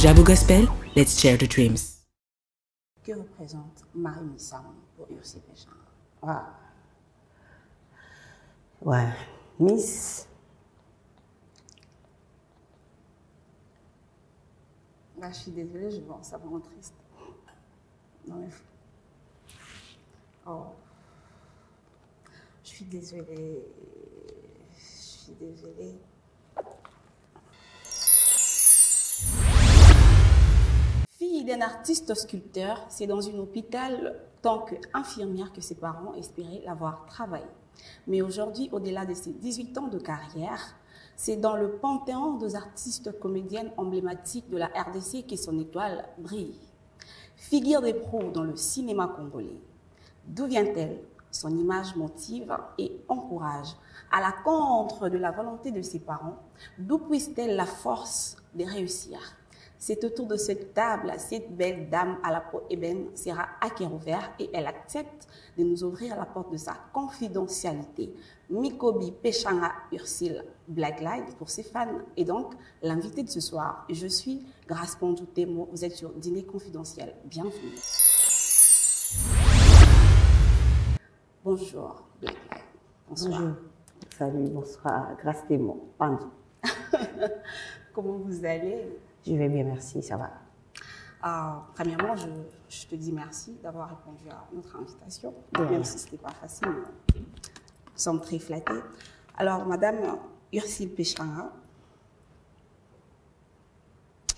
Jabu Gospel, let's share the dreams. Que représente Marie Missam pour Ursule Péchanga? Ouais, Miss. Là, je suis désolée, je vois, ça me rend triste. Non, mais... Oh. Je suis désolée. Je suis désolée. Fille d'un artiste sculpteur, c'est dans un hôpital tant qu'infirmière que ses parents espéraient l'avoir travaillé. Mais aujourd'hui, au-delà de ses 18 ans de carrière, c'est dans le panthéon des artistes comédiennes emblématiques de la RDC que son étoile brille. Figure de proue dans le cinéma congolais. D'où vient-elle? Son image motive et encourage. À la contre de la volonté de ses parents, d'où puise-t-elle la force de réussir? C'est autour de cette table, cette belle dame à la peau ébène sera à cœur ouvert et elle accepte de nous ouvrir la porte de sa confidentialité. Mikobi Péchanga Ursule Blacklight pour ses fans et donc l'invité de ce soir. Je suis Grâce Pondou-Temo, vous êtes sur Dîner Confidentiel. Bienvenue. Bonjour Blacklight. Bonsoir. Bonjour. Salut, bonsoir. Grâce Temo. Pardon. Comment vous allez? Je vais bien, merci, ça va. Premièrement, je te dis merci d'avoir répondu à notre invitation, Ouais. même si ce n'était pas facile, mais nous sommes très flattés. Alors, Madame Ursule Péchanga,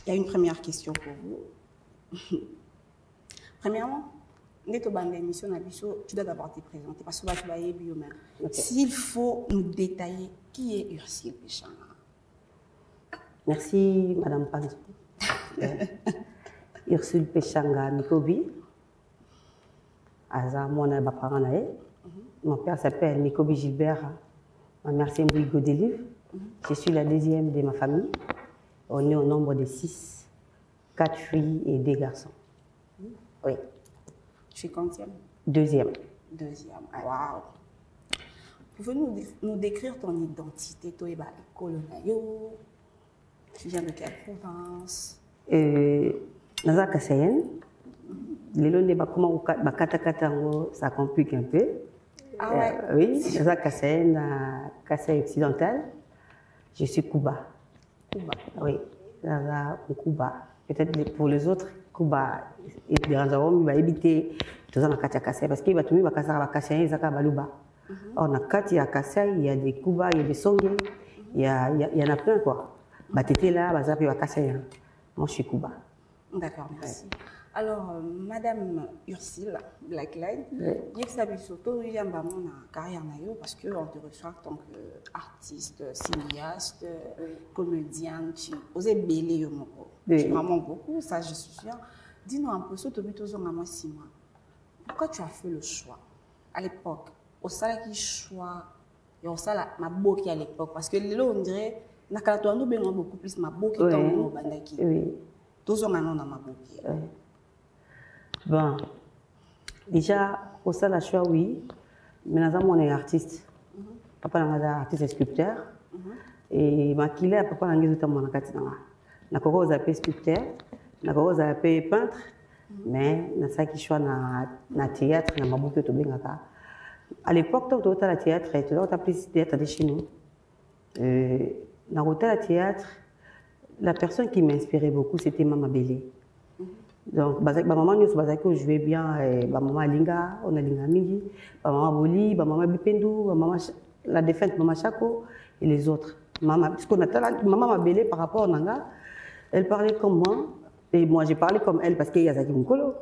il y a une première question pour vous. Premièrement, tu dois d'abord te présenter parce que tu vas y aller. S'il faut nous détailler qui est Ursule Péchanga. Merci, Madame Panzo. Ursule Péchanga Mikobi. Aza, mon père s'appelle Mikobi Gilbert. Ma mère c'est Mbouy Godelive. Je suis la deuxième de ma famille. On est au nombre de 6, 4 filles et 2 garçons. Oui. Tu es quantième? Deuxième. Deuxième. Waouh. Pouvez-vous nous décrire ton identité? Toi, tu viens de quelle province? Naza Kassayen. Ça complique un peu. Ah ouais? Oui, Naza Kassayen, Kassai occidental. Je suis Kuba. Kuba. Oui, Naza Kuba. Peut-être pour les autres, Kuba. Et les gens va éviter tout ça dans Katia Kassai parce qu'il va tout le monde va Kassayen, Zaka Baluba. Or, dans Katia Kassai, il y a des Kuba, il y a des Songé, il y en a plein quoi. Batete là, Bazapi va Kassayen. Moi, je suis Kuba. D'accord, merci. Alors, Madame Ursule Blacklight, il y a une carrière parce qu'on te reçoit en tant qu'artiste, cinéaste, comédienne, tu oses bêler tu vraiment beaucoup, ça je suis sûre. Dis-nous un peu, pourquoi tu as fait le choix à l'époque, au salaire qui choix, et au salaire ma boki à l'époque, parce que là on dirait, nous beaucoup plus ma boki dans bandaki. Oui. Bon, déjà, au sein de la choix, oui, mais nous on est artiste. Papa est artiste sculpteur. Et ma kila, papa est un sculpteur, un peintre, mais nous avons choix na théâtre, na mabuke to bengaka. À l'époque, quand on était à théâtre, tu as plus théâtre de chez nous. Dans le théâtre, la personne qui m'inspirait beaucoup, c'était Mama Bélé. Donc, ma maman nous jouait bien, ma maman Linga, on a Linga Mingi, ma maman Boli, ma maman Bipendou, ma maman la défunte maman Chako et les autres. Parce qu'on a maman Mabélé par rapport à Nanga, elle parlait comme moi et moi j'ai parlé comme elle parce qu'il y a Zaki Mukolo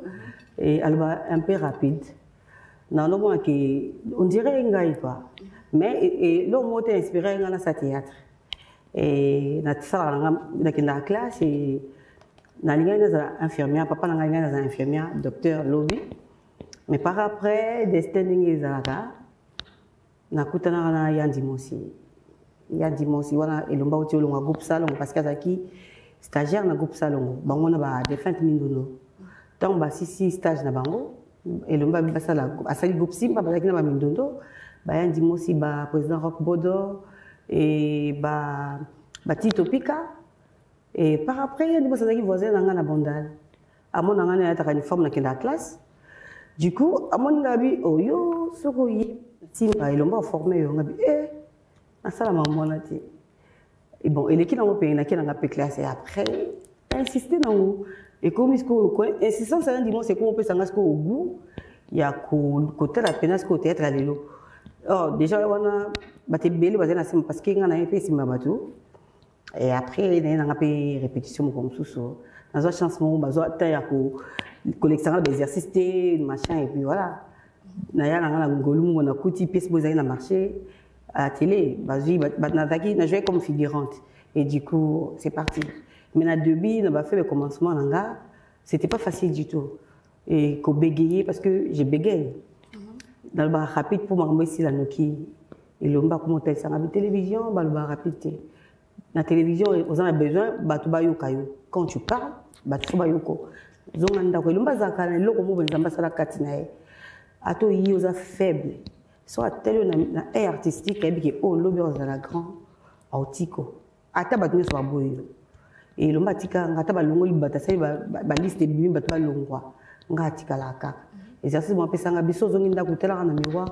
et elle va un peu rapide. Non, non, on dirait Ngaï quoi. Mais l'homme m'a inspiré dans sa théâtre. Et dans la classe, et dans infirmière, papa dans infirmière, docteur Lobby. Mais par après, des standing et Zara, na kutana na Yandimosi. Yandimosi, voilà, et l'on va au groupe salon parce qu'il y a qui stagiaire dans groupe salon. Bango na ba défunte mindono. Donc ba six stage na bango. Et l'on va basala asali groupe simba ba na ba mindondo. Ba Yandimosi ba président Rock Bodo et ba Tito Pika. Et par après, il y a des personnes qui voisins dans la bandale. À mon avis, il y a une forme dans la classe. Du coup, à mon avis, oh yo, ce que Simba, ils l'ont formé, on a dit, ça la maman là, et bon, et les qui n'ont pas payé, qui n'ont pas classe, et après, insister dans vous. Et comme ils sont au coin, insistant, ça veut dire, c'est qu'on peut s'en au goût, il y a côté la pénasse, côté être à l'élo. Oh, déjà, on a battu belle, parce qu'il y a un fait Simba bateau. Et après, il y a une répétition comme ça. Dans une chanson, il y a une collection d'exercices, machin, et puis voilà. Il y a un petit pièce qui a marché à la télé. Il a joué comme figurante. Et du coup, c'est parti. Mais dans deux billes, on a fait le commencement. C'était pas facile du tout. Et qu'on bégayait, parce que j'ai bégayé. Dans le bar rapide, pour m'envoyer ici, la Nokia. Et le bar, comment t'as la télévision, le bar rapide. La télévision, on a besoin, quand tu parles, tu vas yoko. Zonganda ko lumba zakana loko mo benzamba sala katina ato yi oza faible soit tel na air artistique ebike o lobi oza la grand autiko ata batuni so boyo et lomba tika ngata balongo libata sali ba liste bimi bato balongwa ngatika la kaka exercice mo pesa nga biso zonginda kutela na miroir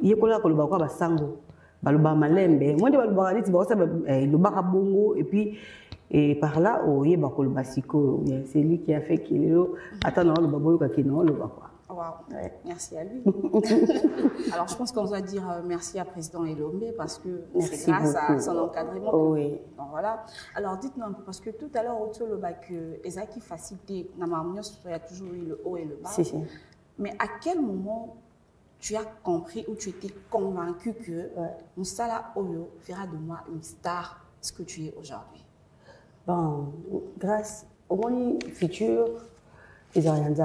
yekola ko loba kwa basango baloba malembe moi de baloba niti ba osa loba bongo et puis et par là, c'est lui qui a fait qu'il est attends, le baboyo kakino, le quoi. Wow. Ouais. Merci à lui. Alors, je pense qu'on doit dire merci à Président Elombe parce que c'est grâce à son encadrement. Oh, oui. Donc, voilà. Alors, dites-nous un peu, parce que tout à l'heure, autour le bac, Ezaki facilité, il y a toujours eu le haut et le bas. Si, si. Mais à quel moment tu as compris ou tu étais convaincu que Moussala Oyo fera de moi une star, ce que tu es aujourd'hui? Bon, grâce au monde futur, ils n'ont rien dit.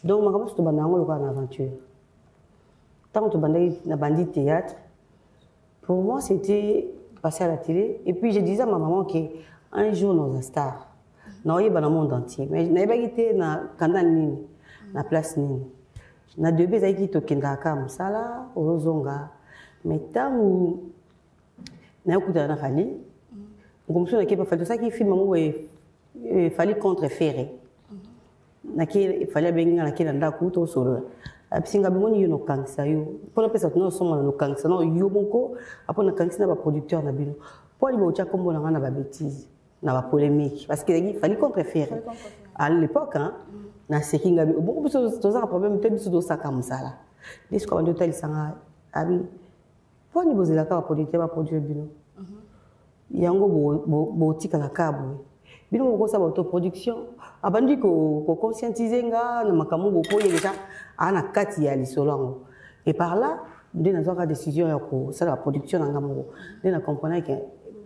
Donc, je suis en aventure. Tant que je bandit théâtre, pour moi, c'était passer à la télé. Et puis, je disais à ma maman qu'un jour, nous sommes stars. Nous sommes dans le monde entier. Mais je n'avais pas été dans la place Nini. Je n'avais pas été dans la Sala, au Zonga. Mais tant que je n'avais pas été comme ça, il fallait film il fallait contreferrer. Il fallait bien que la ndako to solo. Absinga bimoni yo no kanisa yo. Pona pesa tuno soma no kanisa no yo moko apona kanisa na ba producteur na bino. Pour li bocha kombo na na ba bêtise, na ba polémique parce que il fallait contreferrer. À l'époque hein, na sekinga bi bon biso to za problème te biso do saka musala. Disco ba ndota lisanga abi. Pour ni bozela ka ba producteur ba produire bino. Yango botika la kabo bino ko sa autoproduction abandi ko conscientiser nga na makamu ko yeleka ana kati ya lisolongo et par là de na zoka décision ya ko ça la production nga mo de na comprendre que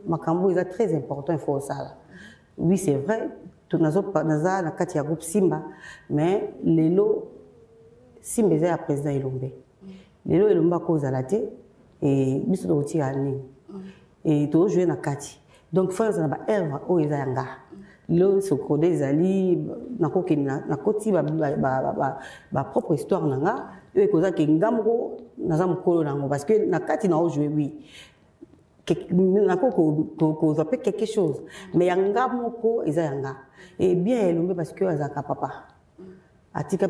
makamu est très important il faut ça. Oui c'est vrai tout nazo na kati ya groupe Simba mais lelo Simba est président Elombe lelo Elomba ko zalate et biso do tira ni et tout jouer na kati donc frère na ba œuvre o ezanga le soko des ali na koti ba propre histoire nanga e koza ke ngamgo na za mukolo nango parce que na kati na o jouer oui na ko za quelque chose mais yanga moko ezanga et bien Elombe parce que azaka papa atika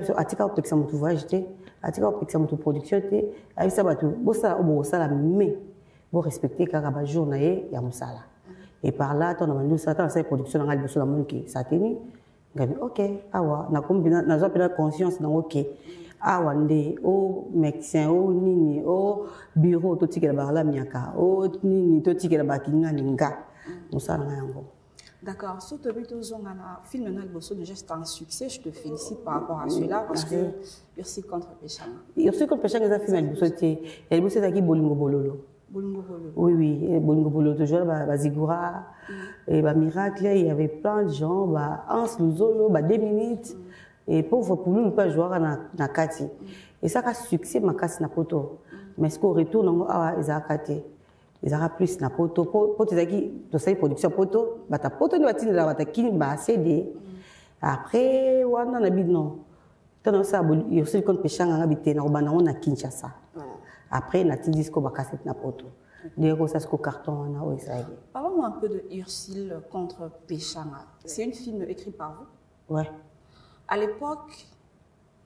protection mon ouvrage te atika protection mon production te ayisa batu bosa la mais pour respecter kaka jour na ye ya musala et par là ton amandou ça ta sa production na ngali boso monde qui ça tenu ngabi OK awa na kombina na zo pela conscience na OK awa nde o médecin o nini o bureau to tikela ba la miaka o nini to tikela ba kinga ninga musala na yango. D'accord. Sur le film déjà c'est un succès. Je te félicite par rapport à cela parce que Ursule contre Péchanga. Ursule contre Péchanga, c'est un film elle bosse avec Bolingo Bololo. Oui, oui, Bolingo Bololo, toujours, Zigura, et Miracle, il y avait plein de gens, Hans Luzolo, 2 minutes, et pauvre pour nous, pas jouer na Kati. Et ça a succès, ma casse na poto. Mais ce qu'on retourne, ils ont Kati. Ils ont plus na poto. Poto, ils ont production poto, ta poto, ils ont CD. Après, on a dit non. Tant ça, il y a aussi contre Péchanga, on a Kinshasa. Après, on a dit disco cassette na poto. D'ailleurs, ça, c'est qu'au carton, on a, oui, ça y est. Parlons-nous un peu de Ursule contre Péchanga. C'est un film écrit par vous? Ouais. À l'époque,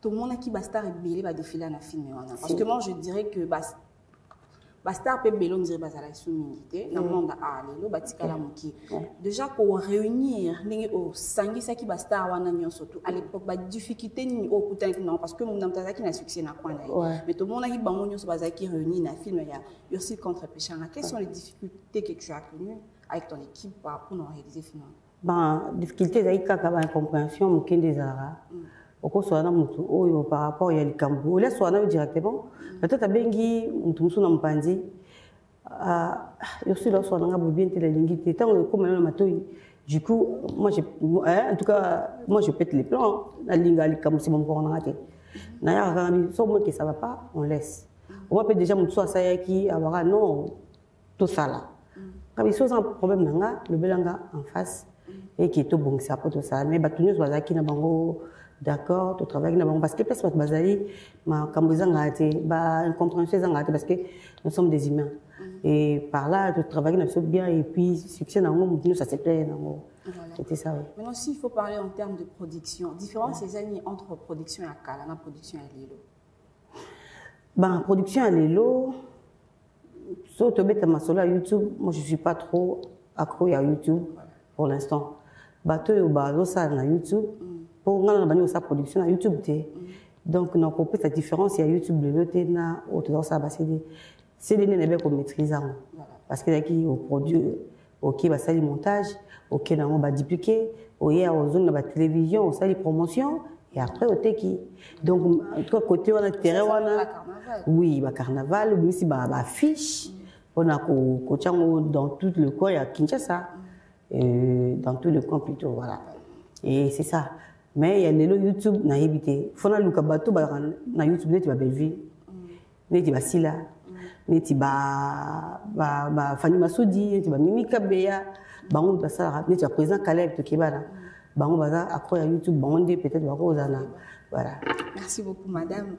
tout le monde qui Bastar et Bélé va défiler dans le film. Parce que moi, je dirais que Bastar et Bélé, on dirait que c'est une unité. Dans le monde, déjà, pour réunir, Sangi Saki Bastar, surtout à l'époque, la difficulté, parce que mon ami qui n'a succès n'a pas. Mais tout le monde qui réunit dans le film, il y a Ursule contre Péchanga. Quelles sont les difficultés que tu as connues avec ton équipe pour nous réaliser le film? Difficulté, c'est une incompréhension, des Arabes. Par rapport à l'Ikambu, on laisse directement. Peut-être que Bengi, Moutoumsou Nampandi, Ursula Soana bien la linguité. Tant que comme un matouille, du coup, moi, en tout cas, moi, je pète les plans. La lingue à l'Ikambu, c'est mon corps en raté. Naya, sauf moi que ça va pas, on laisse. On va déjà Moutoumsou à Sayaki, avoir non, tout ça là. Quand il y a un problème, le belanga en face, et qui est tout bon, c'est après tout ça. Mais Batounou, Bazaki, Nabango. D'accord, tu travailles parce que place bazali ma kambozanga incompréhension parce que nous sommes des humains et par là tu travailles bien et puis succès dans nous ça se plaît c'était ça oui. Maintenant s'il faut parler en termes de production différence ces années entre production et Akala la production à Lelo production à Lelo surtout bête ma solo à YouTube moi je suis pas trop accro à YouTube pour l'instant bateau au bateau ça na YouTube pour nous sa production à YouTube donc non pour la différence il y a YouTube le loté na autour ça c'est des nébé qu'on maîtrise parce que qui au produit OK va ça le montage OK na on va dupliquer au y a aux zones de télévision au ça les promotions et après au qui donc toi côté on a terrain on oui ba carnaval ou aussi ba affiche on a dans tout le coin il y a Kinshasa dans tout le coin plutôt voilà et c'est ça. Mais il y a les YouTube na évité. Faut na luka bateau na YouTube neti ba Belleville, neti ba Sila, neti ba Fanny Massoudi, neti ba Mimi Kabeya, bango ba ça neti ba président Caleb to Kebana. Bango baza accro à YouTube, bango peut-être ba kozana. Voilà. Merci beaucoup madame.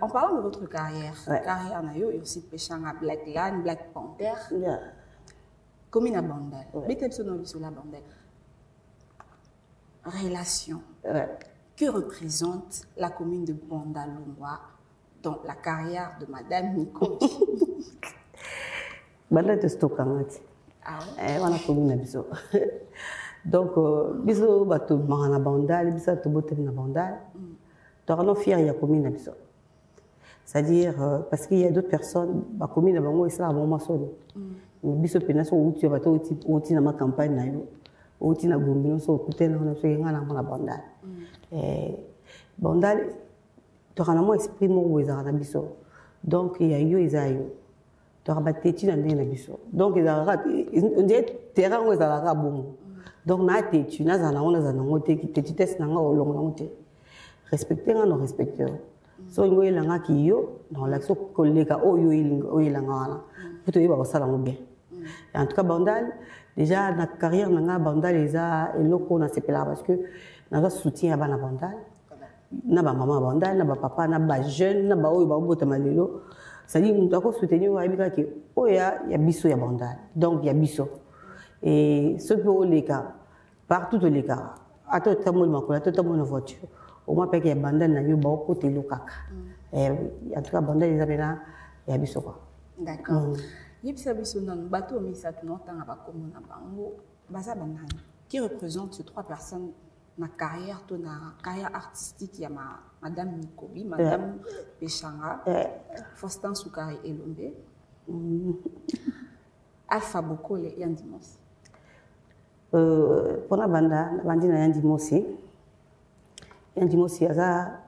En parlant de votre carrière, carrière na yo aussi Péchanga Black Lion, Black Panther. Commune à Bandal. Mettez sur la Bandal. Relation. Que représente la commune de Bandalungwa dans la carrière de Madame Nico? Bandal te stockangati. Ah ouais? On a commune biso. Donc biso bato marana Bandal, biso to botem na Bandal. Torano fier ya commune biso. C'est-à-dire parce qu'il y a d'autres personnes, la commune de Bango est là à mon maçon. Biso penaso outi bato outi na ma campagne na yo. Outi na Gombi so écouter na on a fait ngana na Bandal. Bandal torana mo esprit mo weza na biso. Donc il y a yo izayo. Toraba teti na ndenge na biso. Donc on dirait terrain weza la bon. Donc na teti na zana on zana ngote ki teti test na nga olongo na ngote. Respecter nga no respecter. So ngo elanga ki yo dans l'action collègue oyo ilanga wana. Pour te yeba sala ngo bien. En tout cas Bandal déjà na carrière na Bandal eza eloko na sepela parce que na soutien à bana Bandal. Na ba maman Bandal, na ba papa, na ba jeune, na ba oyo ba bota malelo. Ça dit nous doit soutenir wa bika que oya ya biso ya Bandal. Donc ya biso. Et ce que au les cas partout les cas. Ato tamol makula, ato tamol voiture. Au moins parce que Bandal na yo ba côté lokaka. En tout cas Bandal les abena ya biso quoi. D'accord. Yipsa biso nan bateau misa tout longtemps ba comme na bango baza banani qui représente ces trois personnes ma carrière artistique il y a madame Nikobi, madame Péchanga, Faustin Soukari Elombe, Alpha Boko et Yandimos. Pour la bande na Yandimosi, Yandimosi a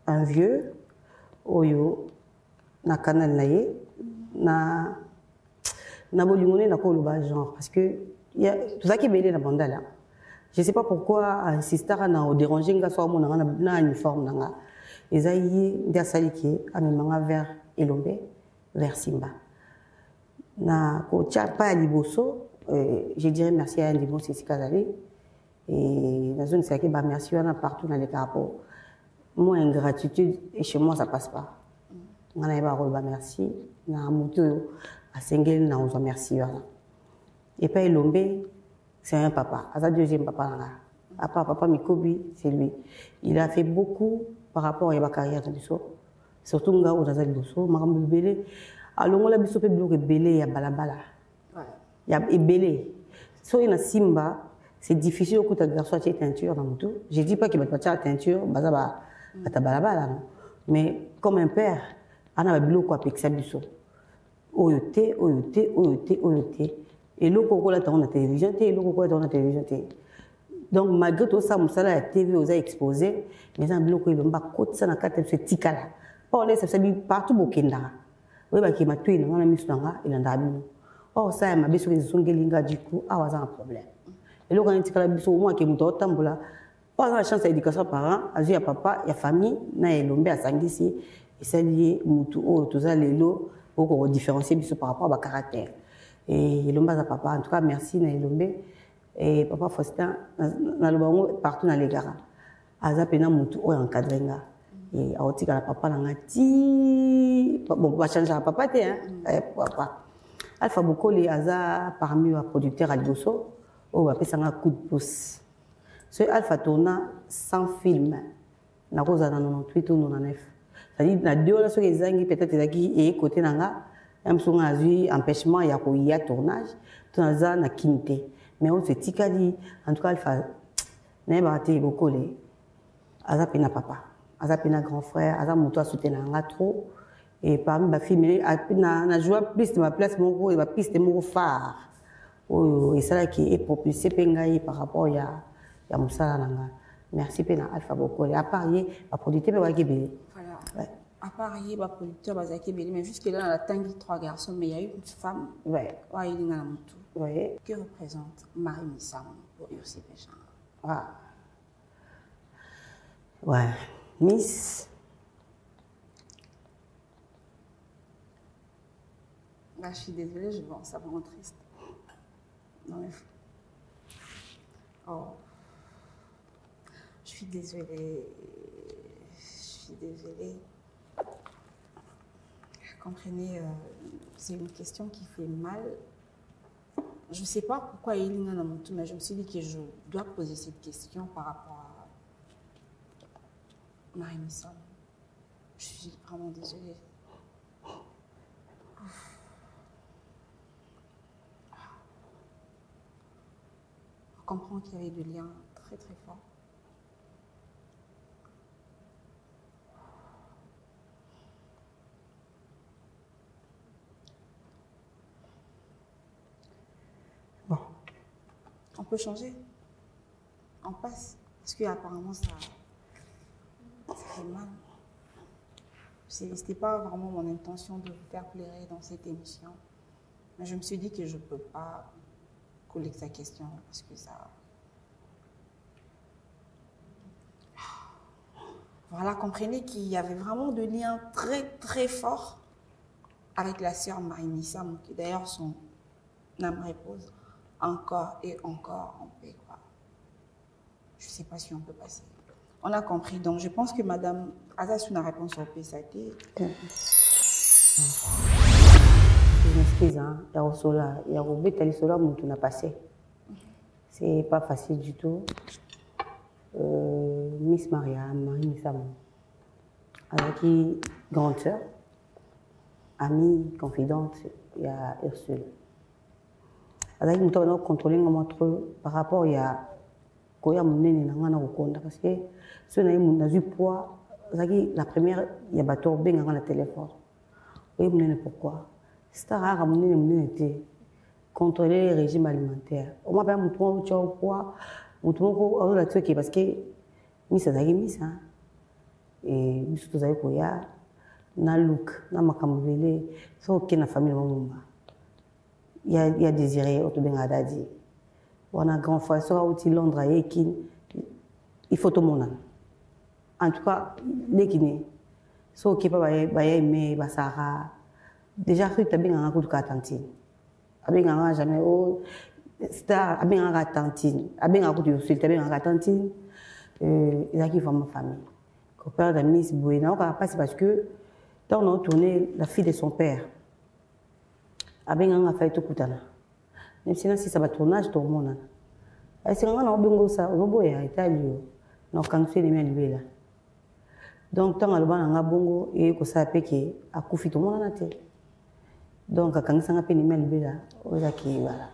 un vieux oyo na canal naye na bolingone na ko loba genre parce que il y a tout ça qui est belé na bande là. Je ne sais pas pourquoi insister à déranger nga soit mon na uniforme nanga. Ezayi ndia saliki amemanga vers Elombe vers Simba. Na ko tia pa liboso je dirais merci à Ndimo Sisi Kazali et la zone c'est que bah merci on a partout dans les carapos. Moi ingratitude et chez moi ça passe pas. On a ba merci na muto à Sengel, na on merci. Et puis Elombe, c'est un papa, un deuxième papa. À part papa Mikobi, c'est lui. Il a fait beaucoup par rapport à ma carrière de Bisso. Surtout nga où dans Bisso, Maram Belé. Alors on a Bisso peut bloquer Belé, il y a balabala. Il y a Belé. So il y a Simba, c'est difficile au garçon à teinture dans tout. Je dis pas qu'il va pas faire teinture, bazaba, à balabala. Mais comme un père, on a bloqué avec sa Bisso. Oyote. Et le coco là dans la télévision, le coco là dans la télévision. Donc malgré tout ça, la TV vous a exposé, mais un bloc il m'a côté ça na carte ce tikala. Pas on laisse ça partout bokenda. Oui bah qui m'a tué dans la mission là, il en a bien. Oh ça m'a bien sur les zongelinga du coup, ah was un problème. Et là quand il tikala biso moi qui muto tambola, pas la chance d'éducation parents, azu ya papa, ya famille, na elombe à sangisi, et ça lié mutu oh tout ça lelo pour différencier biso par rapport à ba caractère. Et elombe à papa, en tout cas merci na elombe. Et papa Faustin, partout dans les garas. Aza pena mutu o encadré nga. Et a otika la papa na ngati. Bon, va changer la papa te hein. Papa. Alpha Bokoli aza parmi les producteurs à Liboso. O va pesa nga coup de pouce. Ce Alpha tourna sans film. Na koza na 98 ou 99. C'est-à-dire na deux là sur les zangi peut-être ezaki et côté nanga. Même son azu empêchement ya ko ya tournage. Tonaza na kinte. Mais on se dit, en tout cas, il faut n'importe beaucoup les. Aza pena papa, aza pena grand frère, aza muto a soutenir un trop. Et parmi ma fille, mais na joué plus de ma place, mon gros, et ma piste de mon phare. Et ça là qui est propulsé pengaï par rapport à Moussa Nanga. Merci pena Alpha beaucoup. À parier, ma producteur va gagner. Voilà. À parier, ma producteur va gagner. Mais jusque là, on a tangué 3 garçons, mais il y a eu une femme. Ouais. Ouais, il y a un tout. Oui. Que représente Marie Missam pour Ursi Péchan? Ah. Ouais. Miss. Là, je suis désolée, je vois, ça me rend triste. Non, mais... Oh. Je suis désolée. Comprenez, c'est une question qui fait mal. Je ne sais pas pourquoi il est dans mon tout, mais je me suis dit que je dois poser cette question par rapport à Marie Missam. Je suis vraiment désolée. On comprend qu'il y avait des liens très très forts. Bon. On peut changer. On passe. Parce qu'apparemment, ça fait mal. Ce n'était pas vraiment mon intention de vous faire pleurer dans cette émission. Mais je me suis dit que je ne peux pas coller sa question parce que ça... Voilà, comprenez qu'il y avait vraiment de liens très très forts avec la sœur Marie Missam, qui d'ailleurs son âme repose encore et encore en paix, quoi. Je ne sais pas si on peut passer. On a compris. Donc, je pense que Madame Azas une réponse au PSAT. Je m'excuse, hein. Il y a au sola, il y a au bétali sola, mon tout n'a passé. C'est pas facile du tout. Miss Maria, Marie Missam, avec qui grande sœur, amie, confidente, il y a Ursule. Avec nous avons contrôlé par rapport à Koya Mounene Nangana Okonda parce que ce n'est pas eu poids. La première, il y a bateau ben dans le téléphone. Oui, Mounene pourquoi? C'est rare Mounene était contrôler les régimes alimentaires. On m'a pas montré au poids, montré au la truc parce que mis ça mis ça. Et mis tout ça Koya na look na makamvele so que na famille Mumba. Il y a désiré autobénga dadi. On a grand frère sera aussi Londres et qui il faut tout le monde. En tout cas les Guinéens so qui pas ba aimer basara déjà fait bien un coup de cantine. Abinga jamais oh star abinga cantine abinga coup de suite abinga cantine il a qui forme famille. Copain de Miss Buena on va passer parce que dans on a tourné la fille de son père. abenganga fait tout kutana. Même si ça va tournage tout le monde. Est-ce que on a bengo ça, on boya italio. Non quand c'est les mêmes là. Donc tant alba nga bongo et ko sa peke akufi tout le monde na te. Donc quand ça nga pe les mêmes là, ozaki voilà.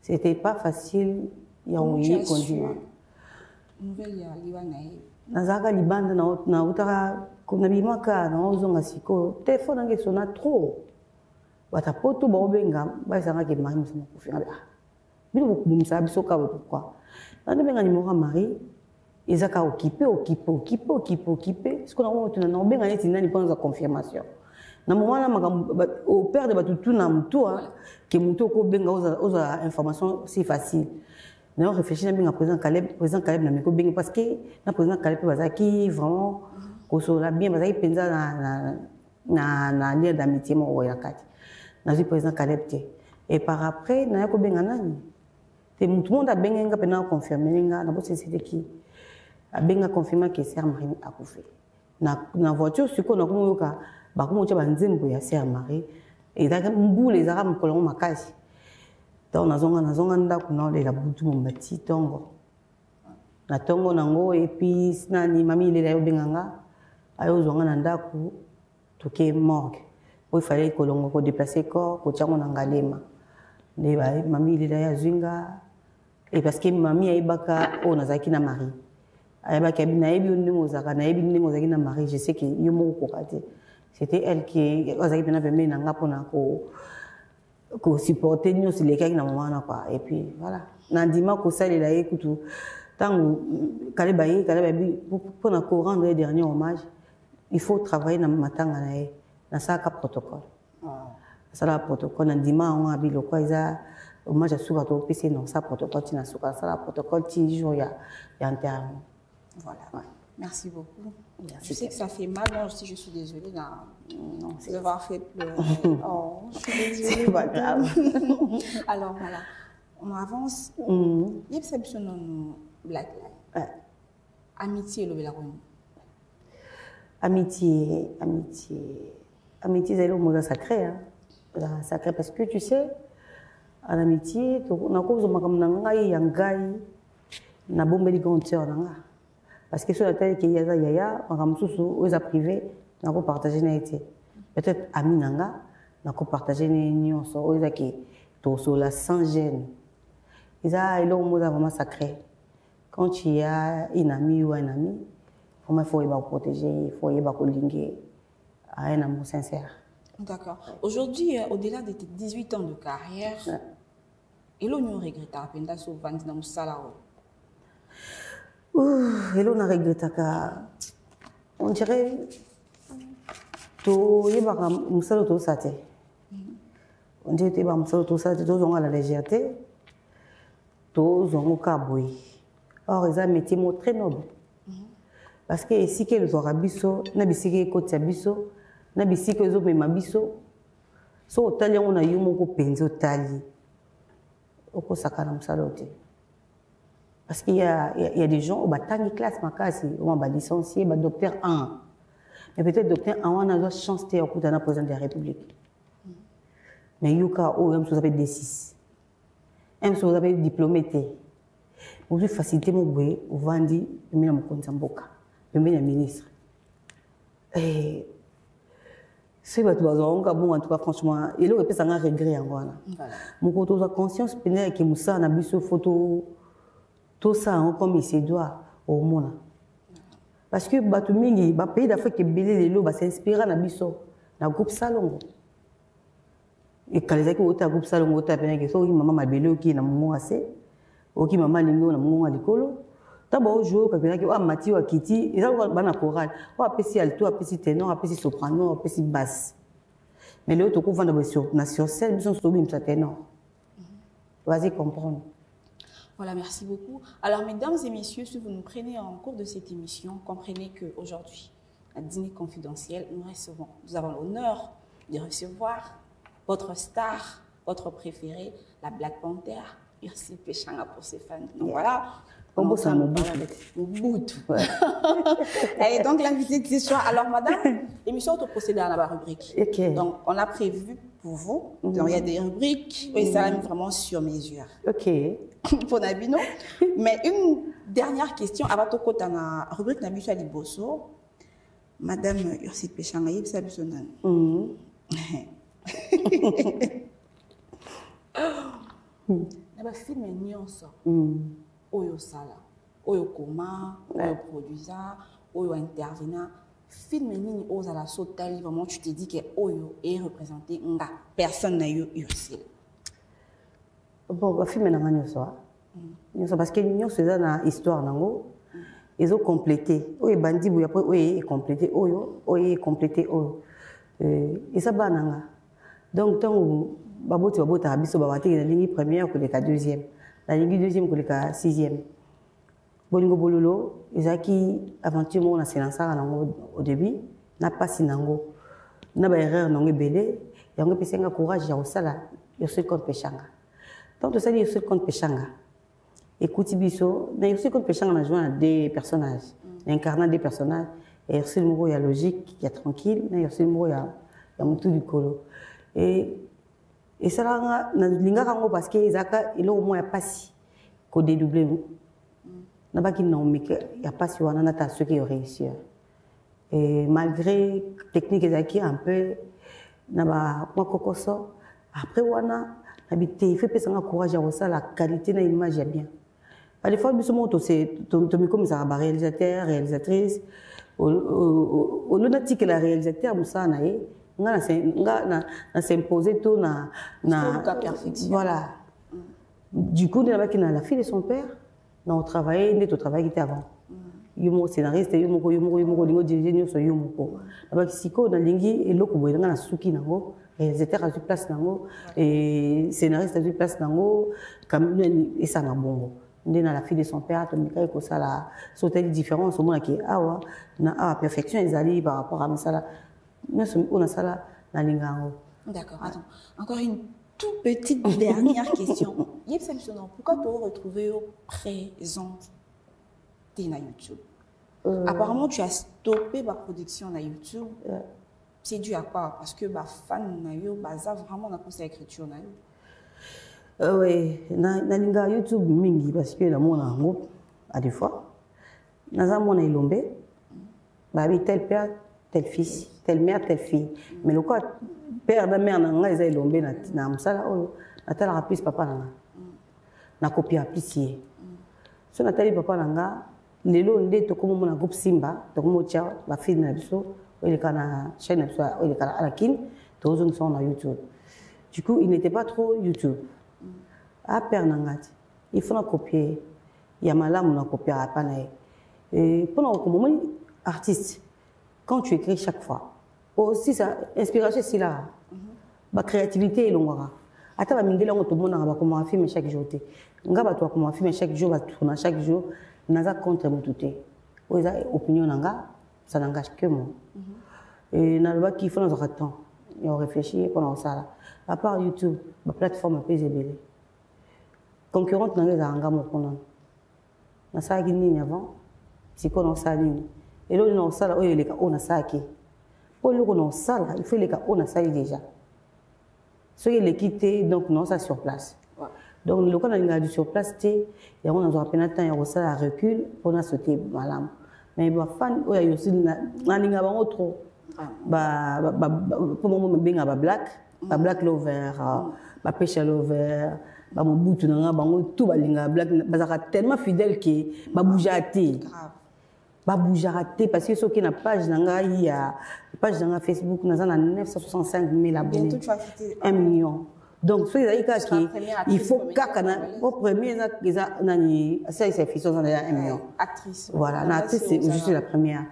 C'était pas facile ya oyi kondima. Nouvelle ya liwanae. Nazaka libanda na utaka kuna bimaka na ozonga siko téléphone nge sona trop. Bata poto ba obenga ba sanga ke mari musa kufi nga ah. Bino bokumisa biso ka pourquoi. Nani benga ni mora mari ezaka occupé ce qu'on a honte na benga neti nani penza confirmation. Na moment na au père de batutu na mutu ke mutu ko benga oza information c'est facile. Nous réfléchissons bien à président Caleb na miko bien parce que na président Caleb bazaki vraiment kosola bien bazaki penza na lien d'amitié mo ya kati. Na le président Caleb et par après na yako benga nani tout le monde a benga pena confirmer nga na bosse c'était qui a benga confirmer que Sœur Marie a couffé na voiture siko na komoyoka ba komocha banzembo ya Sœur Marie et da mbule les arabes kolongo makasi. Donc nazonga ndako na le la butu mombati tongo na tongo nango et puis nani mami ile la benganga ayo zonga na ndako toke morgue il fallait kolongo ko déplacer corps ko tsango na ngalema ne ba mami ile la zinga et parce que mami aibaka o nazaki na mari aibaka bina ebi ndingo zaka na ebi ndingo zaki na mari je sais que yomo ko kate c'était elle qui ozaki bina pembe na ngapo na ko supporter nous sur les cas na moment quoi et puis voilà nandima ko ça la écoute tant kalebayi pour na ko rendre dernier hommage il faut travailler na matanga na ça ka protocole ça la protocole nandima on a bilo quoi ça hommage à souka to PC non ça protocole tina souka ça la protocole ti jour ya enterrement voilà ouais. Merci beaucoup. Merci. Je sais que ça fait mal, moi aussi je suis désolée de d'avoir fait pleurer. Oh, je suis désolée. C'est pas grave. Alors voilà, on avance. Il y a perception dans Black Lives. Amitié, le Bélarone. Amitié, c'est le mot sacré. Hein? Sacré parce que tu sais, en amitié, on a cause de ma yangai, na bombe de grandeur. Parce que sur la tête qu'il y a yaya, on a privé, on a partagé n'était peut-être ami nanga, on a partagé n'union, on a qui tout la sans gêne. Ils a le mot vraiment sacré. Quand tu y as une amie ou un ami, il faut y protéger, il faut y linguer à un amour sincère. D'accord. Aujourd'hui, au-delà de tes 18 ans de carrière, et l'on regrette à peine d'avoir vendu dans le salarié. Et là, on a regretté on dirait tout y va musalo tout ça te on dirait que musalo tout ça te tout on a la légèreté tout on a kaboué or ils ont un métier très noble parce que ici que les orabiso na bisiki ko tiabiso na bisiki zo mema biso so otali on a yumo ko penzo tali oko sakana musalo te. Parce qu'il y a des gens au batang classe makasi, on va licencier, bah docteur 1. Mais peut-être docteur 1 on a la chance de écouter un président de la République. Mais yuka oh même chose appelle D6. Même chose appelle diplômé. Vous pouvez faciliter mon boy, vous vendez, vous mettez mon compte en boca, vous mettez le ministre. Et c'est votre besoin, bon en tout cas franchement, il aurait peut-être un regret en voilà. Mon côté de conscience, pénètre qui moussa na biso photo. Tout ça comme il se doit au monde. Parce que Batumingi, le pays d'Afrique qui est belé les lots, s'inspire dans biso, dans groupe salon. Et quand les gens qui ont un groupe salon, ont un peu de maman m'a belé qui est dans mon assez, ou qui maman lingo dans mon alicolo. D'abord, jouer quand quelqu'un qui a Mathieu à Kitty, ils ont un choral, ou à petit alto, à petit ténor, à petit soprano, à petit basse. Mais l'autre, on va dans sur scène, ils sont sur une ténor. Vas-y comprendre. Voilà, merci beaucoup. Alors, mesdames et messieurs, si vous nous prenez en cours de cette émission, comprenez qu'aujourd'hui, à Dîner confidentiel, nous avons l'honneur de recevoir votre star, votre préférée, la Black Panther, Ursule Péchanga pour ses fans. Donc voilà, Comme ça, mon bout. Ouais. Et donc, l'invité de ce soir. Alors, madame, l'émission est procédée à la rubrique. Okay. Donc, on a prévu pour vous. Donc, il y a des rubriques. Et ça va vraiment sur mesure. Ok. Pour Nabino. Mais une dernière question. Avant de côté, la rubrique Nabiso Aliboso. Madame Ursite Péchanga, il s'est abusonné. Naba film nyonso. Oyo sala, oyo koma, oyo produisa, oyo intervenant. Film nini oza la sotali, vraiment tu te dis que oyo est représenté nga personne n'a eu Ursile. Bon, film na nyonso. Nyonso parce que nyonso eza na histoire nango. Ils ont complété. Oyo bandi bu après oyo est complété oyo est complété oyo. Et ça bananga. Donc tant babota biso babati na ligne première que la deuxième. La ligne deuxième que la sixième. Bolingo bololo ezaki aventure mo na selansa nango au début na pasi nango. Na ba erreur nango belé yango pesenga courage ya osala yo seul compte Péchanga. Donc to sali yo seul compte Péchanga. Écoute biso, na yo seul compte Péchanga na joint des personnages, incarnant des personnages et Ursule Moro ya logique, ya tranquille, na Ursule Moro ya mutu du kolo. Et ça là na linga rango parce que ezaka il au moins passi ko dédoubler na ba ki na omeke ya passi wana na ta ceux qui réussir. Et malgré technique ezaki un peu na ba kwa kokoso après wana habité il fait pesa nga courage à ça la qualité na image ya bien. Par des fois biso moto c'est to comme ça ba réalisateur réalisatrice au lunatique la réalisateur musa na ye nga na s'imposer tout na perfection. Voilà. Du coup, la fille de son père, on travaillait, on travail qui était avant. Yumo scénariste, yumo lingo dirigé sur yumo. Avec Siko dans lingi et loko boy na suki nango, réalisateur a eu place nango et scénariste a eu place nango, comme et ça na bongo. On est dans la fille de son père, on dit que ça la sauter les différences au moins qui awa na perfection ils allaient par rapport à ça là. On a ça là dans l'ingango. D'accord, attends. Encore une toute petite dernière question. Pourquoi tu as retrouvé présente na YouTube? Apparemment, tu as stoppé ma production na YouTube. C'est dû à quoi? Parce que ma fan na yo baza vraiment na conseil écriture na yo. Oui, na linga YouTube mingi parce que la mon en groupe à des fois. Na mon ilombe. Ba bi tel père, tel fils, telle mère, telle fille. Mais le quoi père da mère na ils ilombe na msala oyo natala rapis papa na na copie appliquer. So natali papa nanga lelo nde to comme mon groupe Simba to comme tia ba fille na biso il kana chaîne biso il kana alakin to zo sont na YouTube. Du coup, il n'était pas trop YouTube. À père nangati, il faut copier. Il y a malam on a copié à panaï. Et pendant que moment artiste, quand tu écris chaque fois, aussi ça inspiration c'est là. Ma créativité est longue. Ata ba mindela ngo to mona ba comment filmer chaque jour té. Nga ba to comment filmer chaque jour ba tourner chaque jour naza contre mututé. Oza opinion nanga ça n'engage que moi. Et na ba ki faut nous attendre. Et on réfléchit pendant ça là. À part YouTube, ma plateforme est PZBL. Concurrente n'a pas d'anga mon conan. Na ça qui ni avant, c'est qu'on ça ni. Et là on ça là, il est on a ça qui. Pour le on ça là, il faut les cas on a ça déjà. Ce qui est quitté donc non ça sur place. Donc le cas on a du sur place té, et on a peine temps et on ça recul pour na sauter malam. Mais ba fan o ya aussi na linga ba trop. Ba pour moi benga ba black lover, ba pêche lover. Ba mon bout na bango tout balinga black bazaka tellement fidèle que ba boujaté ba boujaté parce que ce qui na page nanga il y a page nanga Facebook na 965 000 abonnés. Bientôt tu vas fêter 1 million. Donc ce qui il faut kakana au premier ça nani ça c'est fils on a 1 million actrice. Voilà, na actrice je suis la première.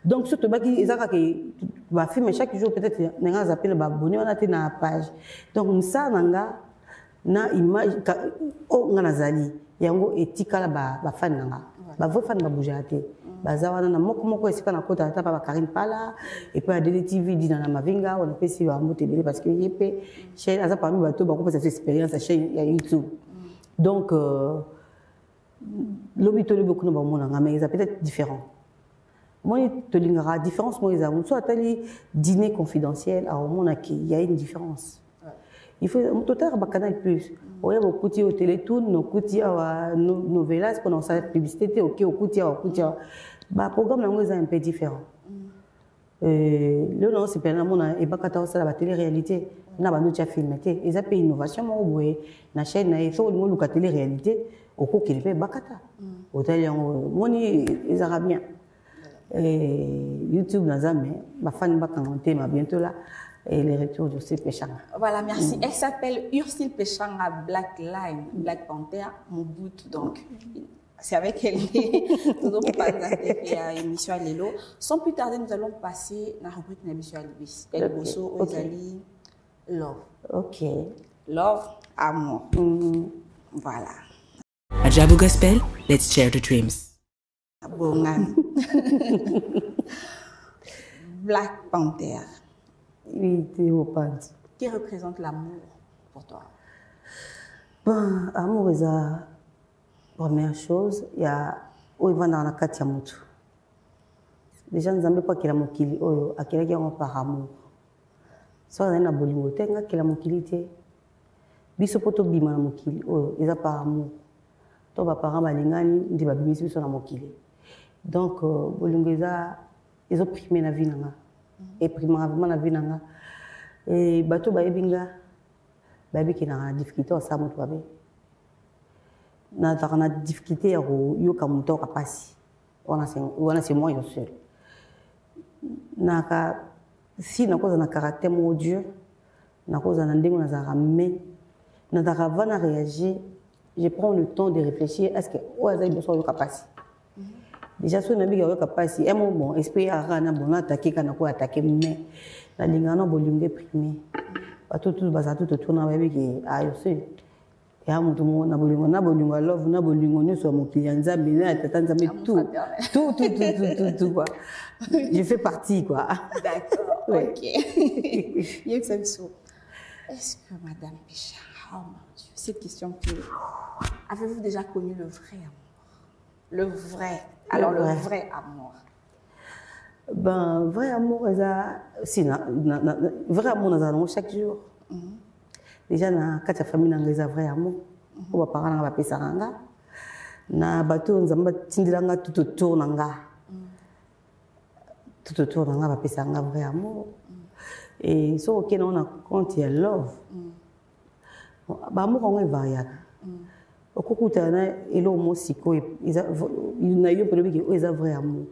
Donc surtout ba ki ezaka que ba filmer chaque jour peut-être nanga appelle ba abonné on a été na page. Donc ça nanga na image o ngana zali yango etikala ba fan nanga ba vrai fan ba boujaté bazawana na moko esika na kota ta ba Karine Pala et puis à DTV dit na mavinga on a fait si ba motebele parce que yepé chaîne aza parmi bato ba ko cette expérience à chaîne ya YouTube. Donc l'hôpital beaucoup de mais ils peut-être différent. Moi, tu as différence, moi, soit tu as dîner confidentiel, il y a une différence. Il faut tout à canal plus. Il y a beaucoup de télétoon, de novelas, pendant sa publicité, au programme est un peu différent. Le nom c'est pas la télé-réalité. On a déjà filmé. Ils ont fait innovation, la chaîne, il faut la télé-réalité. Au cours qu'il fait bakata. Ils arabiens. YouTube n'a jamais. Ma fan va commenter, ma bientôt là. Et les retours d'Ursule Pechanga. Voilà, merci. Elle s'appelle Ursule Pechanga Black Line, Black Panther, mon bout. Donc, c'est avec elle que nous avons émission à Lelo. Sans plus tarder, nous allons passer à la rubrique de l'émission à Libis. Elle bosso, Ozali, Love. Ok. Love, amour. Voilà. À Jabu Gospel, let's share the dreams. Bon, Black Panther. Oui, Qui représente l'amour pour toi? Bon, amour est la première chose. Il y a où il va dans la Katiamutu. Les gens ne savent pas qu'il a mon kili. Oh, à quel point par amour. Soit on a un bolingo, tenga qu'il a mon kili té. Biso poto bima na mon kili. Oh, ils a par amour. Toi, ba parents balingani, ndi ba bimisi biso na mon kili. Donc, bolingo ils ont primé la vie nanga. Et primairement la vie nanga et bateau baebinga babi qui na difficulté au samu to babe na difficulté ya yo kamuto kapasi wana c'est moi yo seul naka si na cause na caractère mon Dieu na cause na ndingo na za mais na dara vana réagir je prends le temps de réfléchir est-ce que oza besoin yo kapasi. Déjà, si on a bien capacité, un bon esprit à rana bon attaquer quand on a attaqué mais la ligne on a bolingé primé. Pas tout basa tout tourne avec qui ayo c'est. Ya mutu mo na bolingo love na bolingo ni so mon client nzambe na tata nzambe tout quoi. Je fais partie quoi. D'accord. Ouais. OK. Est-ce que madame Pécha, oh mon Dieu, cette question que avez-vous déjà connu le vrai amour? Le vrai. Alors, le vrai amour. Ben, vrai amour, vrai amour, nous avons chaque jour. Déjà, quand la famille a vrai amour, on va parler de la saranga. Na bateau, nous avons tindilanga tout autour nanga. Tout autour nanga, va passer un vrai amour. Et sur lequel on a compte, il y a love. L'amour, on est variable. Au cours de l'année, il a eu pour lui qu'ils ont vrai amour.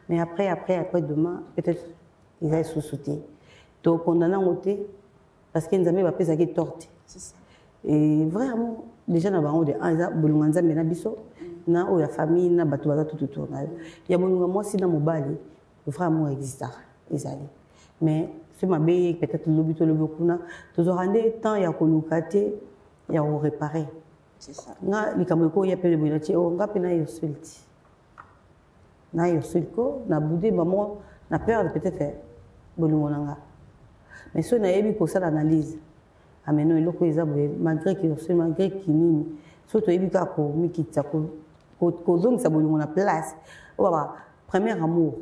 Mais après demain, peut-être ils vont sous-sauter. Donc on en a noté parce qu'ils n'ont pas fait ça qui torte. Et vrai amour, déjà dans le de Anza, Bolunganza mena biso, na o ya famille na batu baza tout autour na. Il y a Bolunga moi si dans mon bali, le vrai amour existe, ezali. Mais c'est ma belle peut-être le beaucoup na, toujours en des temps il y a kolukate, il y a réparer. C'est ça. Nga likamweko ya pele bonati o nga pena yo sulti. Na yo sulko na boudé maman na peur peut-être bolungonanga. Mais ce na yebi ko ça l'analyse. Ameno eloko ezabwe malgré que c'est malgré kinini. Surtout yebi ka ko mikitsa ko zong sa bolungona place. O baba premier amour.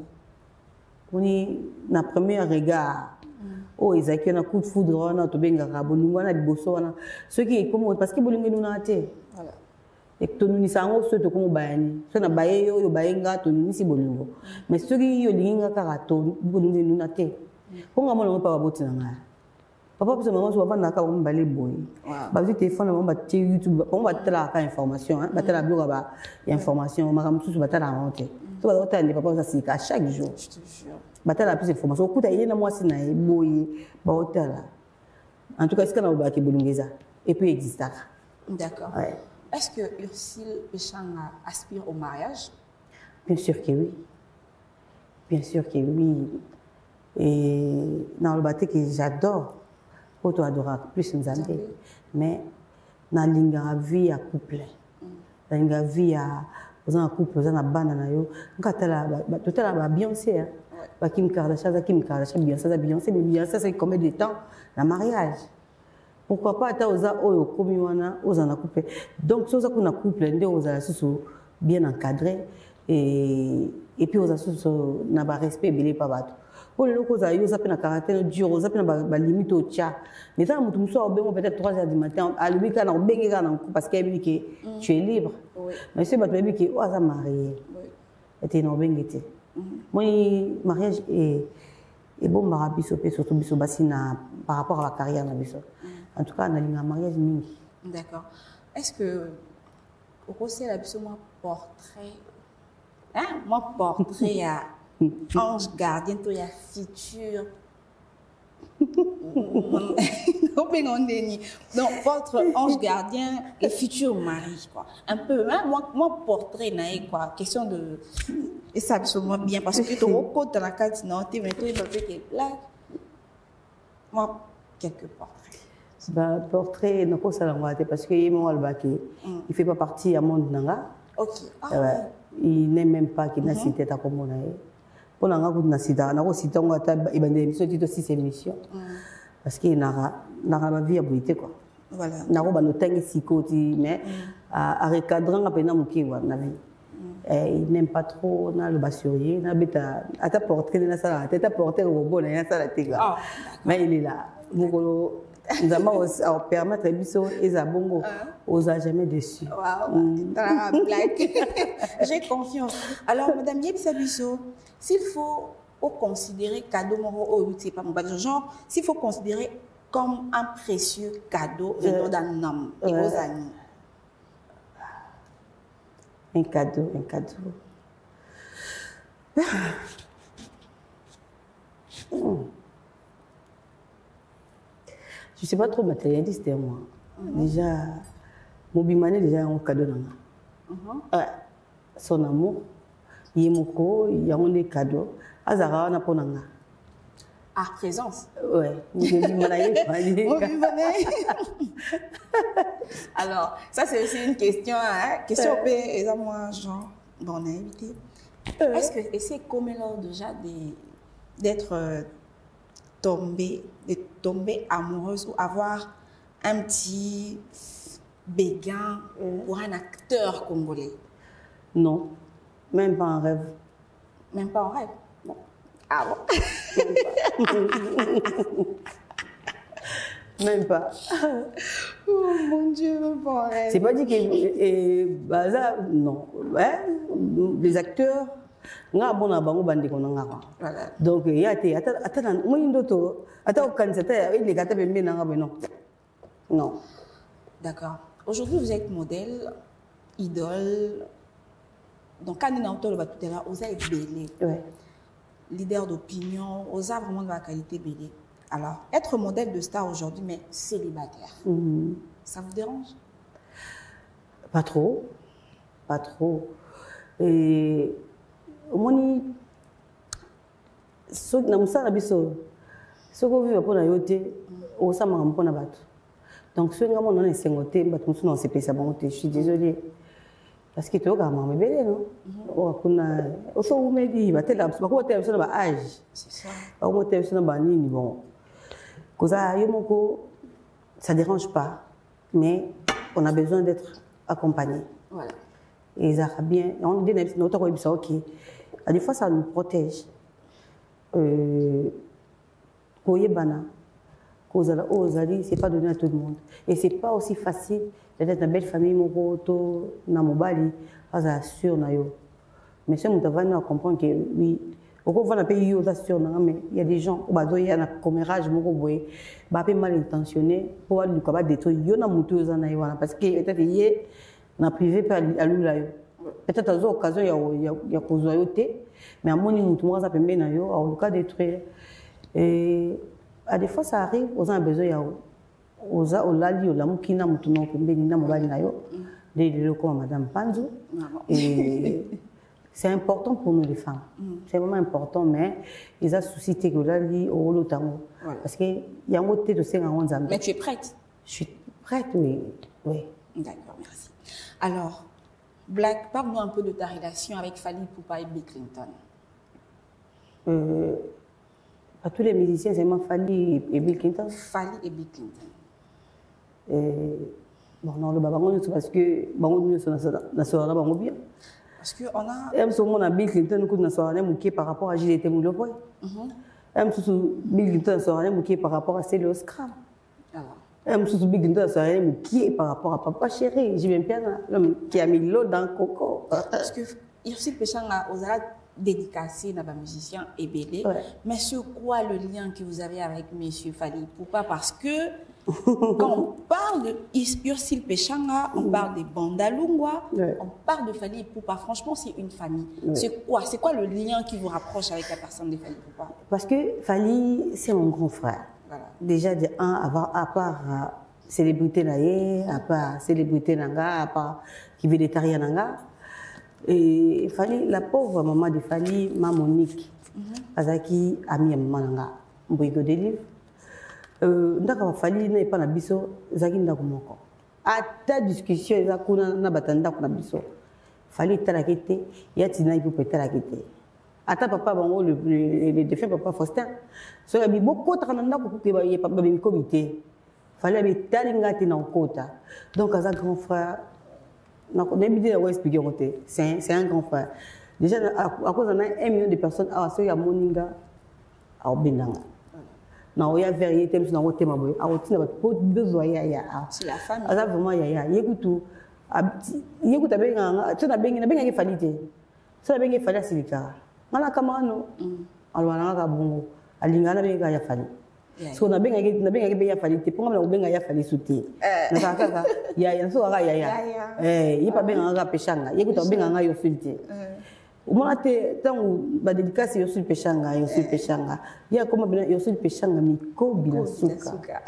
Oni na premier regard. Oh, ils ont un coup de foudre, on a tout bien gardé, on a des bossos, ce qui est comme parce que bolingé nous n'a été. Et que nous n'y savons pas ce que nous baillons. Ce n'a pas eu au baïnga, tout nous n'y bolingo. Mais ce qui est linga karato, bolingé nous n'a été. Quand on a pas aboté dans la. Papa parce que maman souvent n'a qu'à on balai boy. Parce que téléphone on va tirer YouTube, on va te la information, hein, battre la blog là, information, on m'a ramené tout battre la honte. Tu vas voir les papa ça c'est à chaque jour. Je te jure. Bata la plus d'informations. Au coup d'ailleurs, moi c'est naïe, boy, hôtel. En tout cas, est-ce qu'on a oublié que Bolungeza et puis existera. D'accord. Ouais. Est-ce que Ursule Pechanga aspire au mariage? Bien sûr que oui. Bien sûr que oui. Et dans le bâtiment que j'adore, auto adorable, plus nous avons. Mais dans la vie à couple, dans la vie à couple, dans la bande, tout à l'heure, Beyoncé. Kim Kardashian, Beyoncé, mais Beyoncé, c'est combien de temps? Le mariage. Pourquoi pas, tu as aux couples. Donc, si on a couple, bien encadré et puis aux assos na ba respect belé pas bato pour les locaux ayo ça peut na caractère dur ça peut na ba limite au tcha mais ça mutu muso obengo peut-être 3h du matin à lui kana obengi kana parce qu'il dit que tu es libre mais c'est bato bebi que oh ça marié était na obengi te moi mariage et bon marabiso pe surtout biso basina par rapport à la carrière na biso en tout cas on a un mariage mingi. D'accord. Est-ce que au conseil la biso moi portrait hein moi portrait à ange gardien to ya futur donc votre ange gardien et futur mari quoi un peu hein moi portrait naï quoi question de et ça absolument bien parce que tu recodes dans la carte non tu maintenant il va faire que là moi quelque portrait bah portrait non ça la parce que moi il fait pas partie à monde nanga OK il n'est même pas qu'il n'a cité ta comme on a pour la ngako na sida na ko sita ngata ibande émission tito 6 émissions parce qu'il n'a pas vie à boiter quoi voilà na ko ba no tangi sikoti mais à recadrant apena mukiwa na vie il n'aime pas trop na le bassurier na beta ata portrait na sala tata portrait au bon na sala tega mais il est là mukolo nzamba au permettre biso eza bongo osa jamais déçu. Waouh, j'ai confiance. Alors madame Yebisa Bisso, s'il faut considérer cadeau moro c'est pas mon genre, s'il faut considérer comme un précieux cadeau venant d'un homme et vos amis. Un cadeau. Je ne suis pas trop matérialiste, moi. Déjà, mon bimane déjà un cadeau. Son amour, Yemoko, il y a des cadeaux. Azara, on a pas nanga. À présence. Ouais. Alors, ça c'est aussi une question, hein? Question et ça moi genre bon on a invité. Est-ce que c'est comme lors déjà d'être tomber amoureuse ou avoir un petit béguin pour un acteur congolais? Non, même pas en rêve. Même pas en rêve? Non. Ah bon? Même pas. Oh mon Dieu, même pas en rêve. C'est pas dit que bah là, non. Ouais, les acteurs, nga bona bango bandi ko nga kwa. Donc il y a été attends moi ndoto attends quand c'était il les gata be mbena nga non. Non. D'accord. Aujourd'hui vous êtes modèle, idole. Donc quand on entend le tout à l'heure, vous êtes belle. Ouais. Leader d'opinion, vous avez vraiment de la qualité belle. Alors, être modèle de star aujourd'hui, mais célibataire, ça vous dérange? Pas trop. Pas trop. Et moni so na musala biso soko viva pona yote o sama mpona bato donc so ngamo na sengote bato musu na sepesa bango te je suis désolée parce que to ka mama bele no o kuna o so umedi batela ba ko te so ba âge c'est ça o mo te so ba nini bon koza yo moko ça dérange pas mais on a besoin d'être accompagné voilà et ça va bien on dit notre quoi ça OK à des fois ça nous protège koyebana kozala ozali c'est pas donné à tout le monde et c'est pas aussi facile d'être dans une belle famille moko na mobali aza sûr na yo mais si on doit comprendre que oui au va na pays yo za sûr na mais il y a des gens bazo ya na commérage moko boye ba pe mal intentionné pour aller ko ba détruire yo na mutu za na yo parce que peut-être yé na privé pa alula yo peut-être à occasion ya kozwa yo te mais à mon mutu mo za pembe na yo au cas détruire et à des fois ça arrive aux gens besoin ya oza olali ola mukina mutu no pembe ni na mobali na yo de le comme madame Panzo et c'est important pour nous les femmes c'est vraiment important mais ils ont souci que olali o lotango parce que y a un côté de ces nzambe. Mais tu es prête? Je suis prête, oui. D'accord, merci. Alors, Black, parle-nous un peu de ta relation avec Fally Ipupa et Bill Clinton. À tous les musiciens, c'est moi Fally et Bill Clinton. Fally et Bill Clinton. Bon, non, le babango, c'est parce que bango nous sommes bien. Parce qu'on a... Elle me dit que Bill Clinton par rapport à Gilles Temoulopoy. Elle me dit que Bill Clinton par rapport à Célie Scram. Elle me dit que Bill Clinton par rapport à Papa Chéri. J'ai bien l'homme qui a mis l'eau dans le coco. Parce que Ursule Péchanga, aux alades dédicacé dans les musiciens et belé. Mais c'est quoi le lien que vous avez avec M. Fally Ipupa? Parce que quand on parle de Ursule Péchanga, on parle des Bandalungwa, on parle de Fally Ipupa. Franchement, c'est une famille. C'est quoi le lien qui vous rapproche avec la personne de Fally Ipupa? Parce que Fally, c'est mon grand frère. Voilà. Déjà, de un, à part célébrité naïe, à part célébrité nanga, à part qui végétarien nanga. Et Fally, la pauvre maman de Fally, ma Monique, Azaki, amie maman nanga, mboigo de livre. Ndaka Fally n'est pas na biso, zaki ndako moko. À ta discussion, ezakuna na batanda kuna biso. Fally talakete, yatina ipo talakete. Ata papa bango le défunt papa Faustin. So ya bi boko takanda ko ke ba ye papa bi comité. Fally abi talinga tina okota. Donc aza grand frère. C'est un grand frère. Déjà, à cause d'un 1 million de personnes, il y a Moninga, à Obinanga. Il y a vérité, il y a besoin. C'est la famille. Il y a vraiment, il y a tout. Il y a tout. Il y a tout. Il y a tout. Il y a tout. Il y a tout. So na benga ke ya Fally te ponga na benga ya Fally suti na kaka ya so ga ya yipa benga ga Péchanga yekuta benga nga yo filti umona te tangu ba dédicace yo sur Péchanga ya koma bina yo sur Péchanga miko bila suka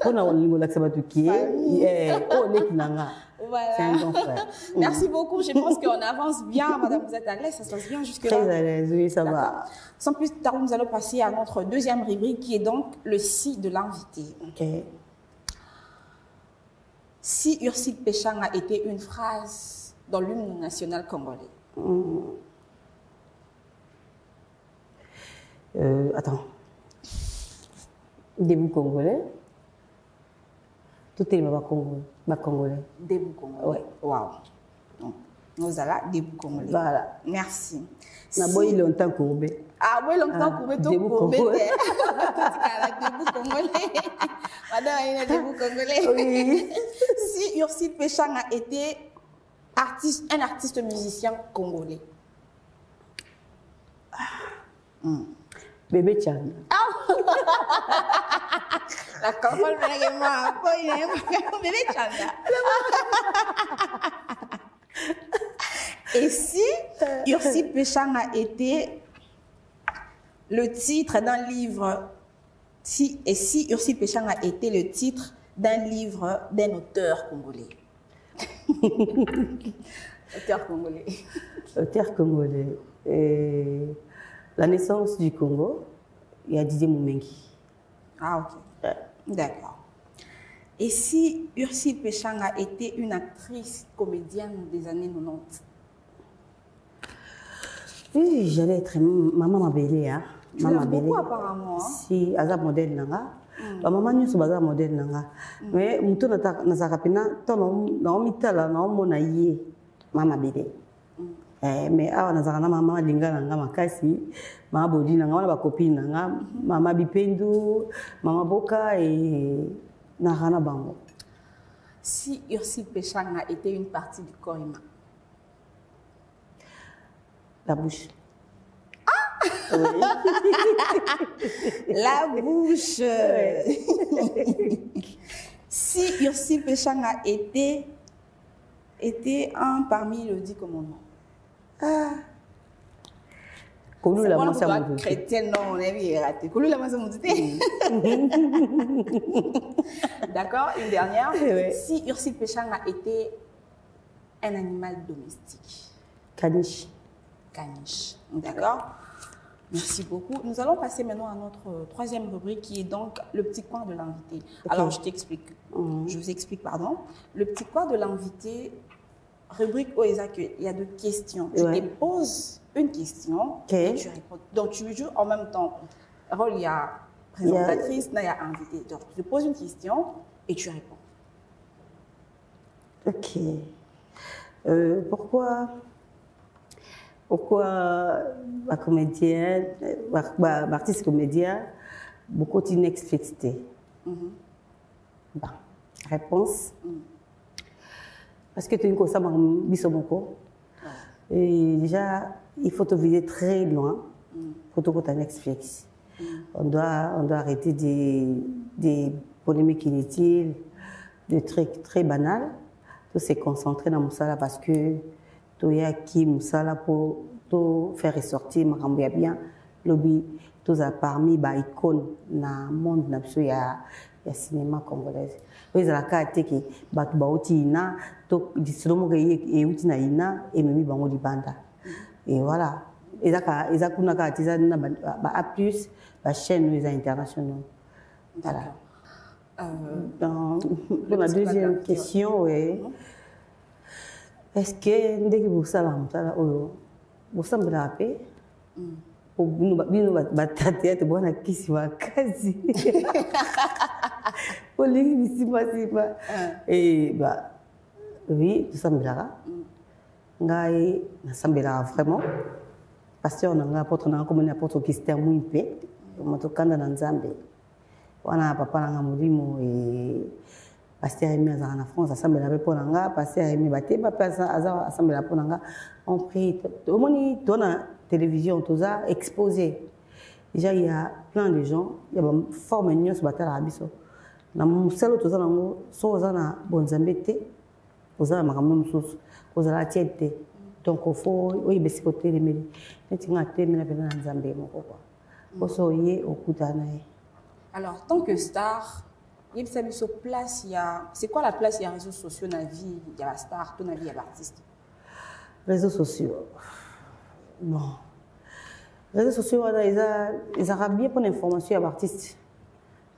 ona lingo la sabatu ki o nekinanga. Voilà. C'est un grand frère. Merci beaucoup. Je pense qu'on avance bien, madame. Vous êtes à l'aise, ça se passe bien jusque-là. Très à l'aise, oui, ça va. Sans plus tarder, nous allons passer à notre deuxième rubrique qui est donc le si de l'invité. Ok. Si Ursule Péchanga était une phrase dans l'hymne national congolais. Attends. Debout congolais. Tout est ma congolais. Debout congolais. Oui. Waouh. Donc, nous allons debout congolais. Voilà. Merci. On a beau longtemps courbé. Ah oui, longtemps courbé, tout courbé. Debout congolais. Madame, il a debout congolais. Oui. Si Ursule Péchanga était un artiste musicien congolais. Bébé Chan. La campagne est moi, bébé Chanda. Et si Ursule Péchanga était le titre d'un livre, si Ursule Péchanga était le titre d'un livre d'un auteur congolais. Auteur congolais. Auteur congolais. La naissance du Congo, il y a Didier Moumengi. Ah, ok. D'accord. Et si Ursule Péchanga était une actrice comédienne des années 90? Oui, j'allais être maman Mabélé. Hein. Maman beaucoup apparemment. Hein? Si, Aza modèle nanga. Maman nous sommes Aza modèle nanga. Mais muto na zakapina tono na omitala na omona ye maman Mabélé. Mais awa nazakana mama linga nanga makasi mama bodi nanga wana ba copine nanga mama Bipendu mama Boka et Narana Bango. Si Ursule Péchanga était une partie du corps humain? La bouche. Ah oui. La bouche. Si Ursule Péchanga était un parmi les 10 commandements? Ah. Koulou la masa mon chrétienne, non, on est raté. Koulou la masa mon D'accord, une dernière. Oui. Si Ursule Péchanga était un animal domestique? Caniche. Caniche. D'accord. Merci beaucoup. Nous allons passer maintenant à notre troisième rubrique qui est donc le petit coin de l'invité. Okay. Alors, je t'explique. Je vous explique, pardon. Le petit coin de l'invité, rubrique Oezak, il y a 2 questions. Je te pose une question et tu réponds. Donc, tu joues en même temps. Il y a présentatrice, il y a invité. Donc, je te pose une question et tu réponds. Ok. Pourquoi Pourquoi ma comédienne, ma artiste comédien, beaucoup de Netflix. Bah, réponse. Parce que tu as une chose à et déjà, il faut te viser très loin pour te côté Netflix. On doit arrêter des polémiques inutiles, des trucs très banals. Tout se concentrer dans Moussala parce que tu y a qui Moussala pour faire ressortir Marambia bien. Lobby, tous a parmi les icônes dans le monde, il y a cinéma congolais. Il y a la carte qui bat Baoutina, donc disons et Outina Ina et Mimi Bango di Banda. Et voilà. Et ça, ils ont a plus la chaîne internationale. Voilà. Pour la deuxième question, oui. Est-ce que dès que vous savez, vous savez la paix? Nous batailler de bonne acquis quasi. Pour les et bah oui, tout ça me dira. Ngai na sambela vraiment parce qu'on a un apôtre na comme un apôtre qui se termine peu matokanda na Nzambe. Wana papa na mulimo et pasteur Aimé en France assemblée pour nanga pasteur Aimé baté papa assemblée pour nanga on prie au moni dona télévision tout ça exposé déjà il y a plein de gens il y a une forme de news batala abiso na musalo tout ça nango so na bonzambe te ozana makambo mususu ozala tiete donc il faut oui besi côté les meli netinga te mena pena Nzambe moko quoi oso ye okutana. Alors tant que star il y a place il y a c'est quoi la place il y a réseaux sociaux dans la vie il y a la star ton avis il y a l'artiste. Réseaux sociaux bon réseaux sociaux ils ont bien pour l'information à l'artiste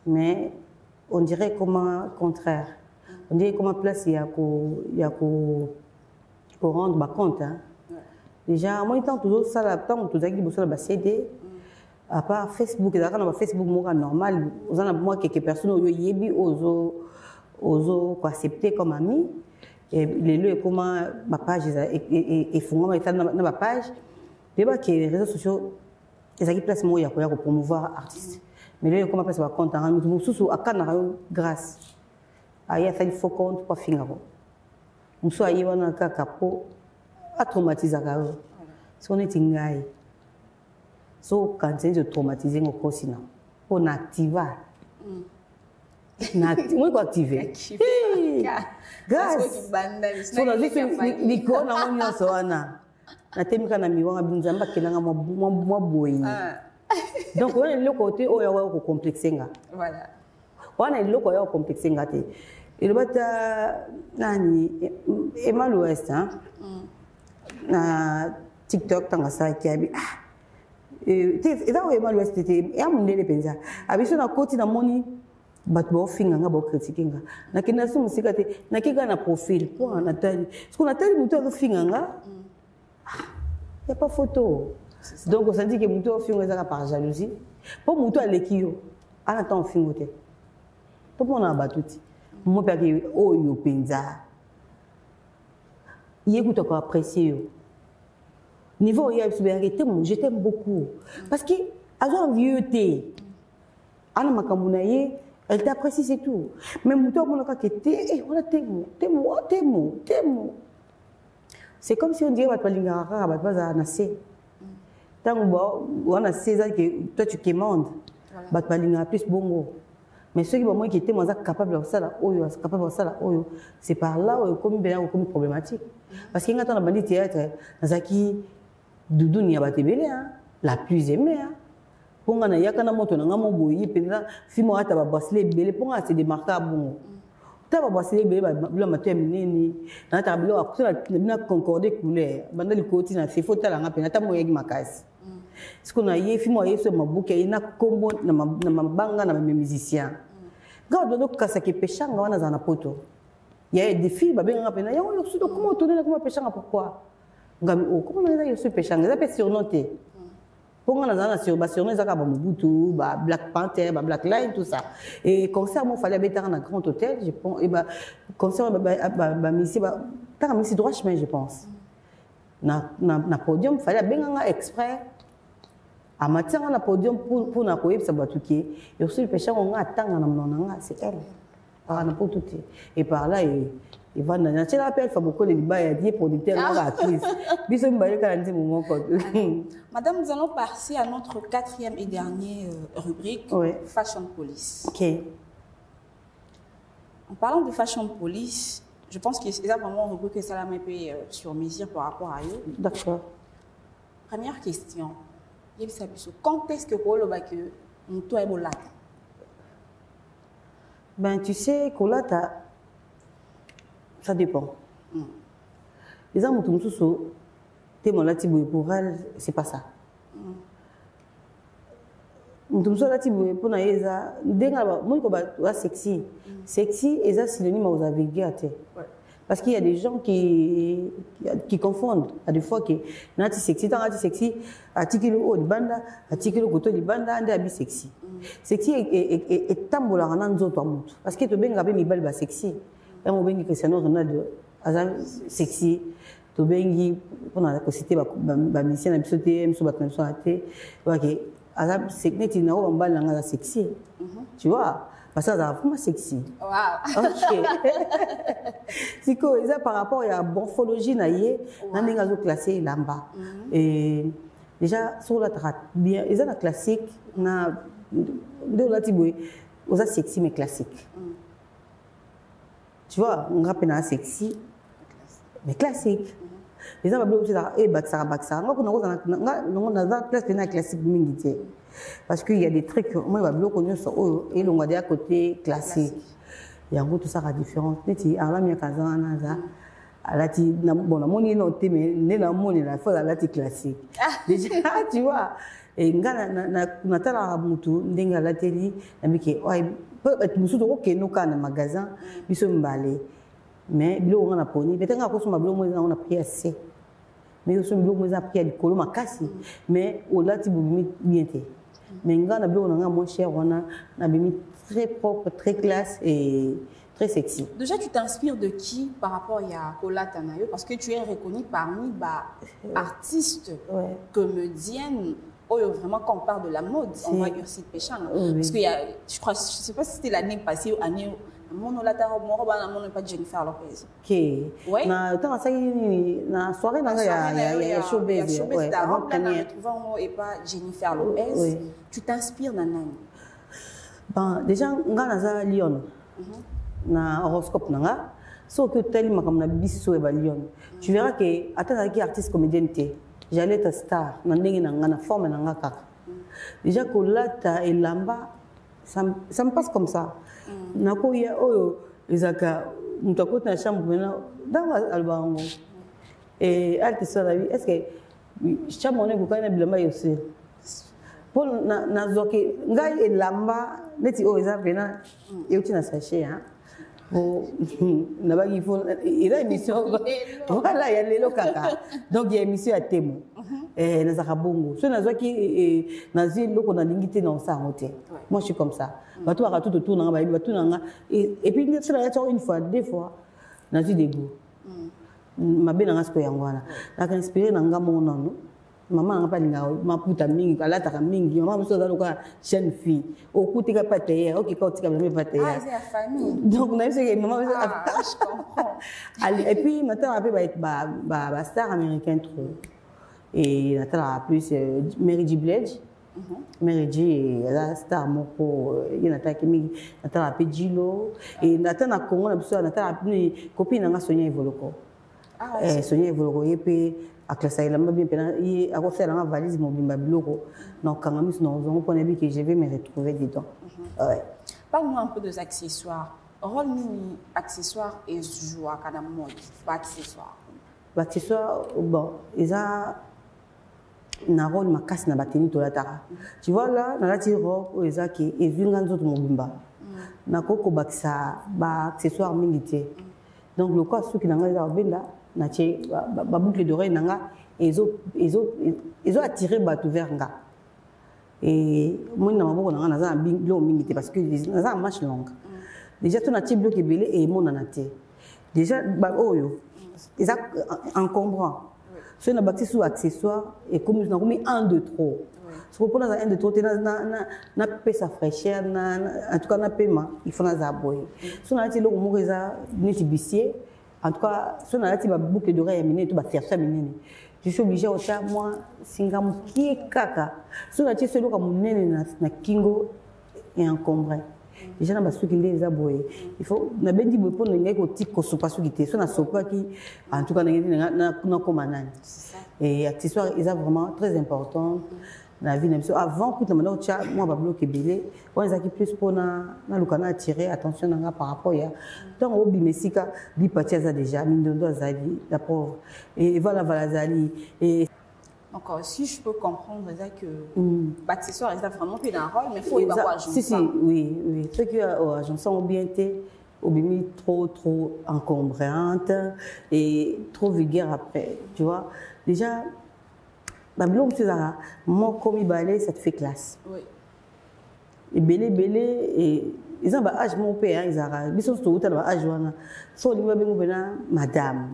mais on dirait comment contraire on dirait comment place il y a pour rendre compte hein. Déjà moi tant toujours ça là tant tout ça qui bosse la CD à part Facebook là quand on va Facebook moi normal on a moi quelques personnes au yebi ozo quoi accepter comme ami et les lieux comment ma page et font dans ma page débat que les réseaux sociaux ils qui place moi il y a pour promouvoir artistes mais là comment place va compte en nous sous à kana grâce aya ça il faut compte pour finir muso ayi wana kaka po a traumatiser ka so ne tingai so quand c'est traumatiser ngoko sina on activa moi quoi activer grâce so na zifi liko na wonyo so wana na temika na miwanga binzamba kelanga mwa boyi donc on est le côté o ya ko complexenga voilà on est le côté ya complexenga te il bata nani Emal Ouest hein na TikTok tanga sa kiabi et là Emal Ouest était ya mundele penza abiso na koti na moni bat bo finga nga bo critiquer nga na kina su musika te na kika na profil pour na tali parce qu'on a tali muto ko finga nga y a pas photo donc on s'est dit que muto finga za par jalousie pour muto alekio ana temps fingote to pona batuti moi parce que oh yo penza il écoute encore apprécier niveau il y a je t'aime beaucoup parce que avant vieux té ana makambunaye elle t'apprécie c'est tout même muto mon ka kete on a temo c'est comme si on dirait bat balingara bat baza na se tant on a 16 ans que toi tu commandes bat balingara plus bongo. Mais ceux qui vont qui étaient capables de ça là, capable de ça là, c'est par là où comme bien comme problématique. Parce qu'il y a dans la bandit théâtre, Nazaki Doudou n'y a pas télé la plus aimée hein. Pour nga na yakana moto na ngamo boyi penza fimo ata ba basle belé pour nga c'est démarquer bon. Ta ba basle belé ba maté minini na ta bilo akutuna na concorder couleur. Banda li koti na c'est faute la nga pena ta moyegi makasi. Ce qu'on a eu, fimo ayeso mabuke ina kombo na mabanga na musicien. Garde donc kasa ke pechanga wana za na poto. Il y a des filles ba benga pena ya yo sudo comment tourner comment pechanga pourquoi? Ngami o comment na yo su pechanga ça peut surnoter. Pour nga na sur ba surnoter za ka ba Mobutu, ba Black Panther, ba Black Line tout ça. Et concert moi fallait être dans un grand hôtel, je pense et ba concert ba misi ba ta misi droit chemin je pense. na podium fallait benga exprès à matière na podium pour na koyeb sa batuki et aussi le péché on a tanga na monanga c'est elle par na pour tout et par là il va dans la appel fa beaucoup les bas des producteurs na actrice biso mbaye ka ndi moment quoi. Madame, nous allons passer à notre quatrième et dernière rubrique, Fashion Police. OK. En parlant de Fashion Police, je pense que c'est vraiment une rubrique que ça m'a peu sur mesure par rapport à eux. D'accord. Première question. Quand est-ce que nous toi Kolata? Ben tu sais Kolata ça dépend. Les hommes tout sous t'es mon lati pour elle c'est pas ça. Tout ça lati pour na eza denga moi ko ba sexy. Sexy eza synonyme aux avigate. Parce qu'il y a des gens qui confondent à des fois que nati sexy tant nati sexy article au banda article koto di banda ande abi sexy. Sexy est tambola na nzoto mutu parce que to benga be mibali ba sexy. Ya mo bengi Cristiano Ronaldo azan sexy to bengi pona ko citer ba musicien na biso te mso ba kanso ate OK azan c'est na o mbala nga sexy. Tu vois parce que ça va vraiment sexy. Wow. OK. C'est quoi ça par rapport à la morphologie na yé na ndinga zo classé lamba. Et déjà sur la traite bien ils ont la classique na de la tiboué aux sexy mais classique. Tu vois on rappelle na sexy mais classique. Les gens va aussi là et baksa nga ko na classe na classique mingi. Parce qu'il y a des trucs, moi, je vais bloquer sur eux et l'on va dire à côté classique. Il y a tout ça à différence. Neti ala mi kaza naza alati na bon na moni noté mais né na moni la fois alati classique. Déjà tu vois et ngana na tala mutu ndinga lateli na biki oi musu to ko no kana magasin biso mbale mais bilo on a poni betenga ko suma bilo mo on a pris assez mais aussi bilo mo a pris à likolo makasi mais au lati bien té. Mais ngana bilo na moins cher on a mis très propre, très classe et très sexy. Déjà tu t'inspires de qui par rapport à Kolata Nayo parce que tu es reconnu parmi artistes comédiennes vraiment quand on parle de la mode on voit Ursite Péchan parce qu'il y a je crois je sais pas si c'était l'année passée ou année mon Olata mon pas Jennifer Lopez. OK. Na tant ça na soirée na il y a showbiz avant première trouvant et pas Jennifer Lopez. Tu t'inspires d'un nani? Ben déjà ngana za Lyon. Na horoscope nanga so que tel makam na biso e ba Lyon. Tu verras que atana ki artiste comédienne té. J'allais être star na ndenge na ngana forme na ngaka. Déjà Kolata et Lamba ça me passe comme ça. Nako ya oyo ezaka mutako na chambre maintenant dans album et elle sur la vie est-ce que chambre on est beaucoup na bilamba aussi pour na zoke ngai elamba neti o eza pena euti na sachet hein bon na ba il faut il a émission voilà il y a lelo kaka donc il y a émission à thème na zakabongo so na zoki na zi loko na lingité na ça hoté moi je suis comme ça bato ba tout autour na ba bato na et puis c'est là une fois deux fois na zi des goûts mabe na ngasko yangwana na ka inspirer na ngamo nanu maman n'a pas linga maputa mingi ala ta mingi maman muso da loka jeune fille au kutika pateya OK quand tu as pateya c'est la famille donc on a vu que maman je comprends allez et puis maintenant après ba star américain trop et natala plus Mary J Blige Mary J la star moko il natala mingi natala pe Jilo et natana Congo na biso natala copine nga Sonia Evoloko Sonia Evoloko yepe à classe il m'a bien peine à faire la valise mobimba biloko donc quand même nous on connaît bien que je vais me retrouver dedans. Parle-nous un peu des accessoires. Rôle mini accessoires et joie quand même mode pas accessoires. Accessoires bon ils a na rôle ma casse na bateni to la tara. Tu vois là dans la robe ils a qui et vinga nzoto mobimba. Na koko baksa ba accessoires mingité. Donc le quoi ceux qui n'ont pas benda na tie ba boucle d'oreille nanga ezo attiré batu vers nga et moi na maboko nanga naza blo mingi parce que naza marche longue déjà ton na tie bloc ebele et mon na tie déjà ba oyo ils encombrant on a bâti sous accessoire et comme on a mis un de trop. Si on prend un de trop, on a payé sa fraîcheur, en tout cas on a paiement, il faut nous aboyer. Si on a dit le mot reza, n'utilisez en tout cas si on a dit boucle d'oreille minée, tout va faire ça minée. Je suis obligée de faire moi, singam qui est caca. Si on a dit celui comme on est na kingo et encombré. Les gens n'ont pas les aboyer. Il faut na bendi pour ne pas que type sopa su qui so na sopa qui en tout cas na commandant. Et accessoires ils sont vraiment très important dans la vie même avant que maintenant moi ba bloquer belé on les a qui plus pour na lukana attirer attention nanga par rapport ya donc obi mesika bi partir ça déjà mindondo azali la pauvre et voilà zali et encore si je peux comprendre que l'accessoire ils a vraiment pris un rôle mais il faut y avoir agence. Si oui ceux qui agence ont bien été obimi trop encombrante et trop vulgaire après tu vois déjà dans le moi comme il balai ça te fait classe et belé et ils ont âge mon père ils ont ils sont tout à âge wana so li babengo bena madame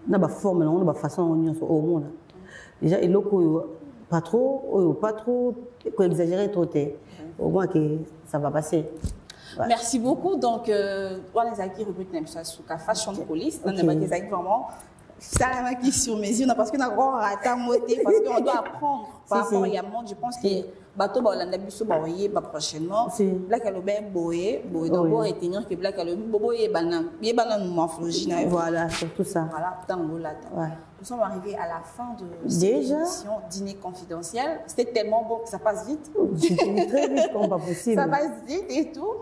na ba forme na ba façon on au monde déjà et loko pas trop quoi exagérer trop au moins que ça va passer. Ouais. Merci beaucoup. Donc, on les a qui recrutent même ça sur la fashion police. On a vraiment ça la qui sur mes yeux parce qu'on a grand raté moté parce qu'on doit apprendre par rapport à monde. Je pense que bateau ba on a biso ba voyer ba prochainement. Là qu'elle ben boyer d'abord retenir que là qu'elle boyer banan morphologie na. Voilà, c'est tout ça. Voilà, tango là. Ouais. Nous sommes arrivés à la fin de cette émission Dîner confidentiel. C'était tellement beau que ça passe vite. C'était très vite comme pas possible. Ça passe vite et tout.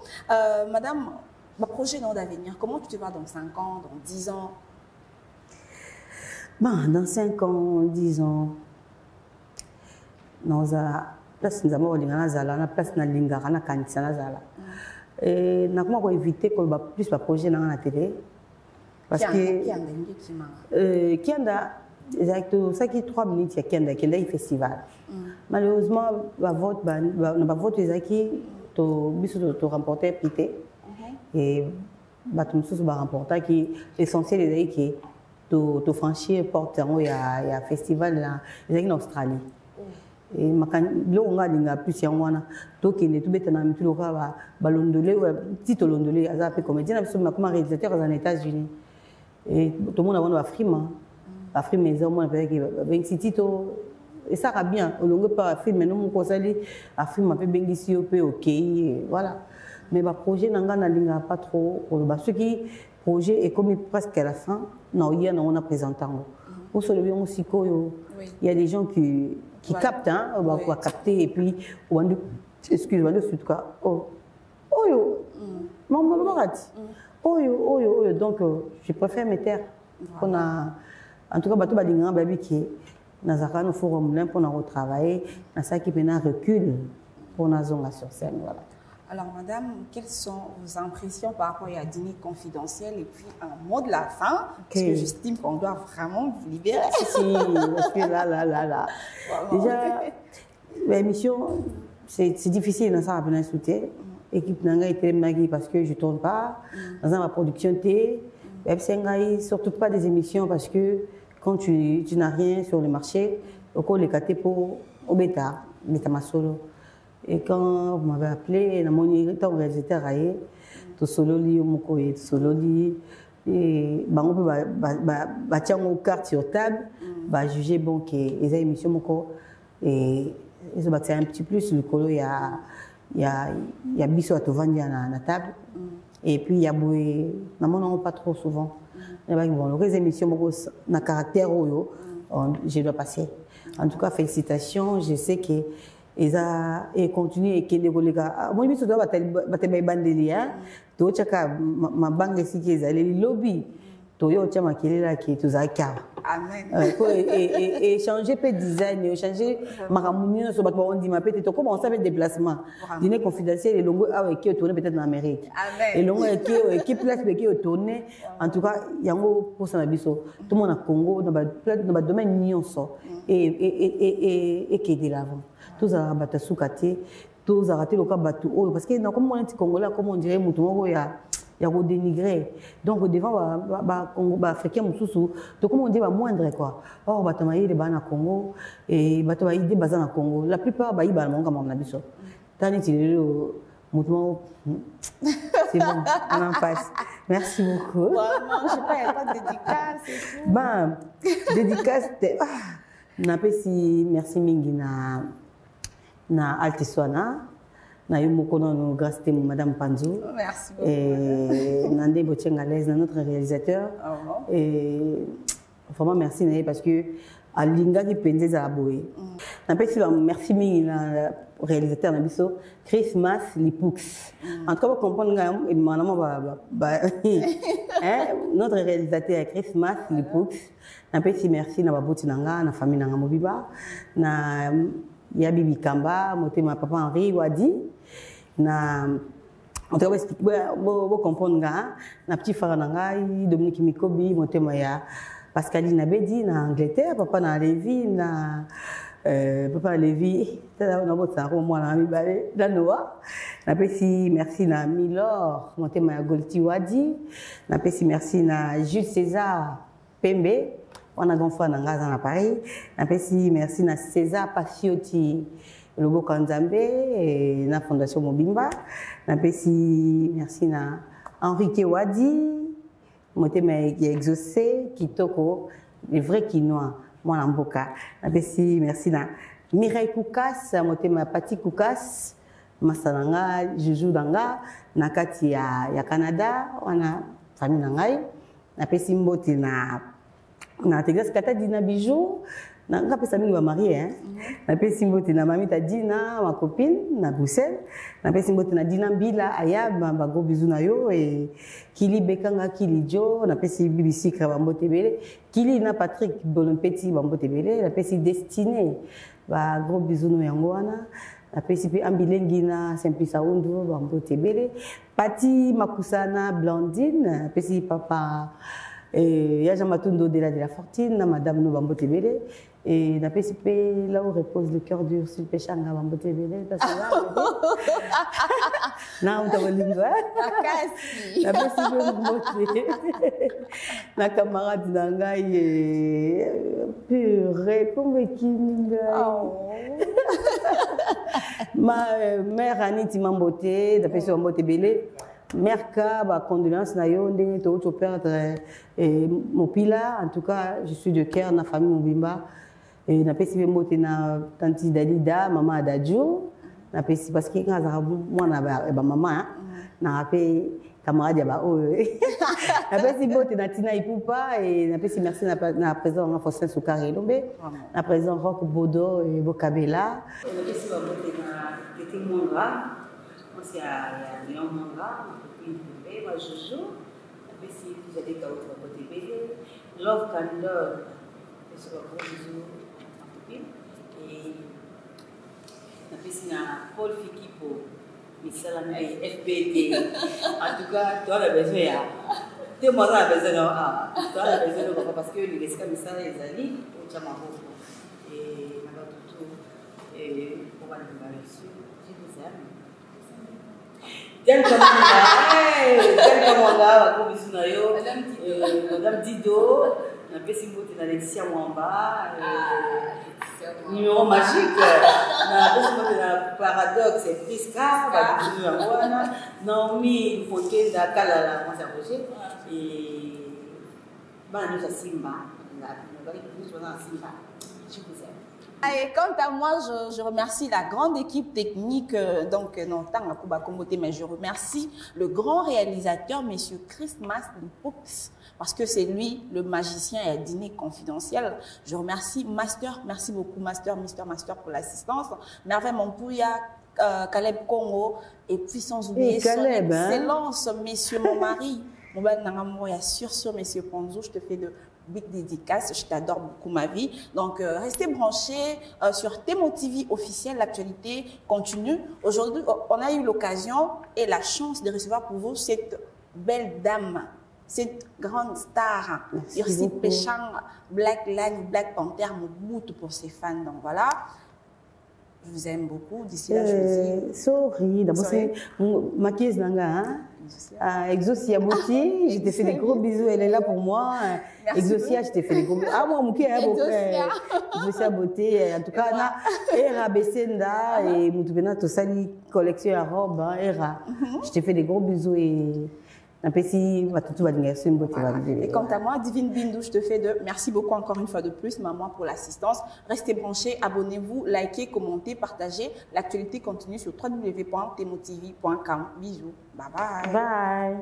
Madame, mon projet d'avenir, comment tu te vois dans 5 ans, dans 10 ans? Dans 5 ans, 10 ans, nous avons place nous avons la place na lingara na kanisa na zala. Et na comment éviter qu'on va plus le projet dans la télé. Parce que qui anda exactement ça qui 3 minutes il y a un festival. Malheureusement va vote na vote ezaki to biso to remporter prité et ba tout ça va remporter qui essentiel ezaki qui to franchir porte il y a festival là ezaki en Australie. Et lo nga linga plus yangwana to kende to betana mitu lo ka ba londolé petit londolé aza pe comédien na biso comme réalisateur aux États-Unis. Et tout le monde a une Afrique mais on avec Tito et ça va bien au long pas Afrique mais nous mon conseil Afrique m'a fait bengi ok voilà mais le projet n'anga na linga pas trop ce qui projet est comme presque à la fin non hier on a présenté pour se lever aussi il y a des gens qui captent on va capter et puis excuse-moi de suite quoi maman donc je préfère me taire. En tout cas, bateau balinga baby qui nazaka no forum là pour nous travailler, na ça qui pena recul pour nous zonga sur scène voilà. Alors madame, quelles sont vos impressions par rapport à Dîner confidentiel et puis un mot de la fin parce que j'estime qu'on doit vraiment vous libérer. Si parce que là. Déjà l'émission c'est difficile dans ça à bien soutenir. Équipe nanga était magui parce que je tourne pas dans ma production T surtout pas des émissions parce que quand tu n'as rien sur le marché au cours les caté pour au bêta ma solo et quand vous m'avez appelé dans mon irritant réalisateur aïe tout solo li au moko et solo li et on peut tiens aux cartes sur table juger bon que les émissions moko et ils ont un petit plus le colo il y a biso à te vendre na table et puis il y a boué non pas trop souvent bon les émissions na caractère je dois passer en tout cas félicitations je sais que et continue et que les gars moi biso doit battre bandeli hein to chaka ma banque ici qui est lobby to yo chama kilela qui tout ça amen et changer peu design changer maramunio so on dit ma peut-être comment on s'appelle déplacement dîner confidentiel et longo avec qui tourner peut-être en Amérique et longo qui place qui tourner en tout cas yango pour ça biso tout le monde à Congo dans le domaine nyonso et qui est de l'avant tous à batasukaté tous à rater le cas batu parce que comme on est congolais comme on dirait mutu moko ya il y a dénigré. Donc devant africain mususu, donc comment on dit moindre quoi. Or batamaï les bana Congo et batamaï des bazana Congo. La plupart baï bana monga mon abisso. Tani tu mouvement. C'est bon, on en passe. Merci beaucoup. Vraiment, je sais pas, il n'y a pas de dédicace et tout. Ben, dédicace, merci mingi na Alteswana. Na yumoko no grâce à Madame Panzo. Merci beaucoup. Et Nandé Botchengalès, notre réalisateur. Et vraiment merci parce que à Linga qui pendait à Aboé. Merci mingi na réalisateur Nabiso Christmas Lipoux. En tout cas, vous comprenez notre réalisateur Christmas Lipoux. Merci na baboti nanga na famille nanga mobiba na Yabibi Kamba, ma papa Henri Wadi, na on te explique vous comprendre na petit frère nanga Dominique Mikobi, motema ya Pascaline Abedi na Angleterre, papa na Lévi na papa Lévi, na botaro moi na mibale na Noah. Na pesi merci na Milor, motema ya Golti Wadi, na pesi merci na Jules César Pembe. On a gonflé dans Paris. Merci à César Pacioti, le Bokanzambe et la Fondation Mobimba. Merci à Henrique Wadi, Motema qui exaucé, Kitoko, les vrais Quinois, moi l'amboka. Merci à Mireille Koukas, Motema Pati Koukas, Masalanga, Juju Danga, Nakati ya Canada, on a famille Nangai. Merci à na tegas kata dina bijou na nga pesa mingi ba marié na pesi mbote na mamita dina ma copine na Bruxelles na pesi mbote na dina mbila aya ba go bisou na yo et kili bekanga kili jo na pesi BBC ka ba mbote bele kili na Patrick Bolompeti ba mbote bele na pesi destiné ba gros bisou no yango wana na pesi pe ambilengi na Simplice Aundu ba mbote bele Pati Makusana Blandine pesi papa et Yaja Matundo de la Fortune, Madame Nobambo Tebele, et n'a pas là où repose le cœur d'Ursule Péchanga Bambo Tebele. Non, on t'a volé une voix. N'a pas la camarade Nangaï purée, comme Kinga. Ma mère Annie Mamboté, n'a pas Bambo Tebele. Merka, condoléances na yo ndenge to perdre mon pila. En tout cas, je suis de cœur na famille Mobimba et na pesi mbote na tanti Dalida, maman Adadjo, na pesi parce que quand ça moi na maman na rappé camarade ya ba o na pesi mbote na Tina Ipupa et na pesi merci na président na Faustin Soukari Lombe, na président Rock Bodo et Bokabela. Na pesi mbote na Tete Mongra. Il y a Léon Manga, ma Jojo, si vous avez qu'à votre côté bébé, Love Candor, c'est un gros bisou à ma copine, et Paul Fikipo, Missalame FBT. En tout cas, toi, la besoin, tu as besoin de parce que les risques de ça, les alliés, au Tchamaro, et Nabatutu, et on va le voir dessus, je vous aime. Madame Dido, la Pessimbote d'Alexia Mwamba, numéro magique, la Paradoxe, Priska, Naomi Fontaine d'Akalala, moi c'est Roger, et nous à Simba, je vous aime. Et quant à moi, je remercie la grande équipe technique, donc non, mais je remercie le grand réalisateur, M. Christmas Lipoux, parce que c'est lui le magicien et dîner confidentiel. Je remercie Master, merci beaucoup Master, Mister Master pour l'assistance. Merveille Montouya, Caleb Congo, et puis sans oublier Caleb, son excellence, messieurs mon mari. Mon ben sur ce, monsieur Ponzo, je te fais de big dédicace, je t'adore beaucoup ma vie. Donc restez branchés sur Témo TV officiel, l'actualité continue. Aujourd'hui, on a eu l'occasion et la chance de recevoir pour vous cette belle dame, cette grande star, Ursule Péchanga, Black Lives, Black Panther, Mobutu pour ses fans. Donc voilà. Je vous aime beaucoup. D'ici là, je vous dis. Sorry, d'abord c'est maquilleuse nanga, Exosia Bouti, je t'ai fait des gros bisous, elle est là pour moi. Exosia, je t'ai fait des gros bisous. Ah, moi, mon cœur, Exosia Beauté, en tout cas, Era Bessenda et Moutubena Tosali, collection à robe, Era. Je t'ai fait des gros bisous et. Et quant à moi, Divine Bindou, je te fais de merci beaucoup encore une fois de plus, maman, pour l'assistance. Restez branchés, abonnez-vous, likez, commentez, partagez. L'actualité continue sur www.temotv.com. Bisous. Bye bye. Bye.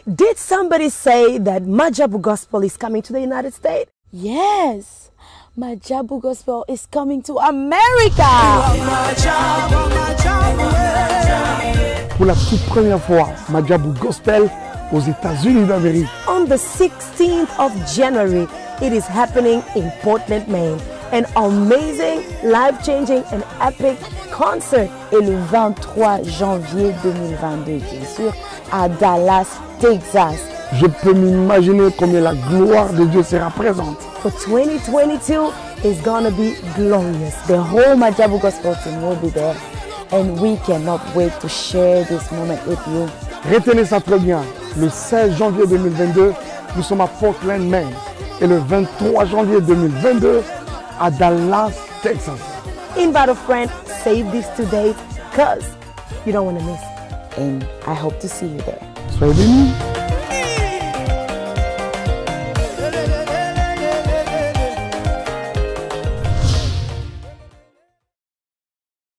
Did somebody say that Majabu Gospel is coming to the United States? Yes, Majabu Gospel is coming to America. Pour la toute première fois, Majabu Gospel aux États-Unis d'Amérique. On the 16th of January, it is happening in Portland, Maine. An amazing, life-changing and epic concert. Et le 23 janvier 2022, bien sûr, à Dallas, Texas. Je peux m'imaginer combien la gloire de Dieu sera présente. For 2022 is gonna be glorious. The whole Majabu Gospel team will be there. And we cannot wait to share this moment with you. Retenez ça très bien. Le 16 janvier 2022, nous sommes à Portland, Maine. Et le 23 janvier 2022, à Dallas, Texas. Invite a friend, save this to date, because you don't want to miss it. And I hope to see you there. Soyez bénis.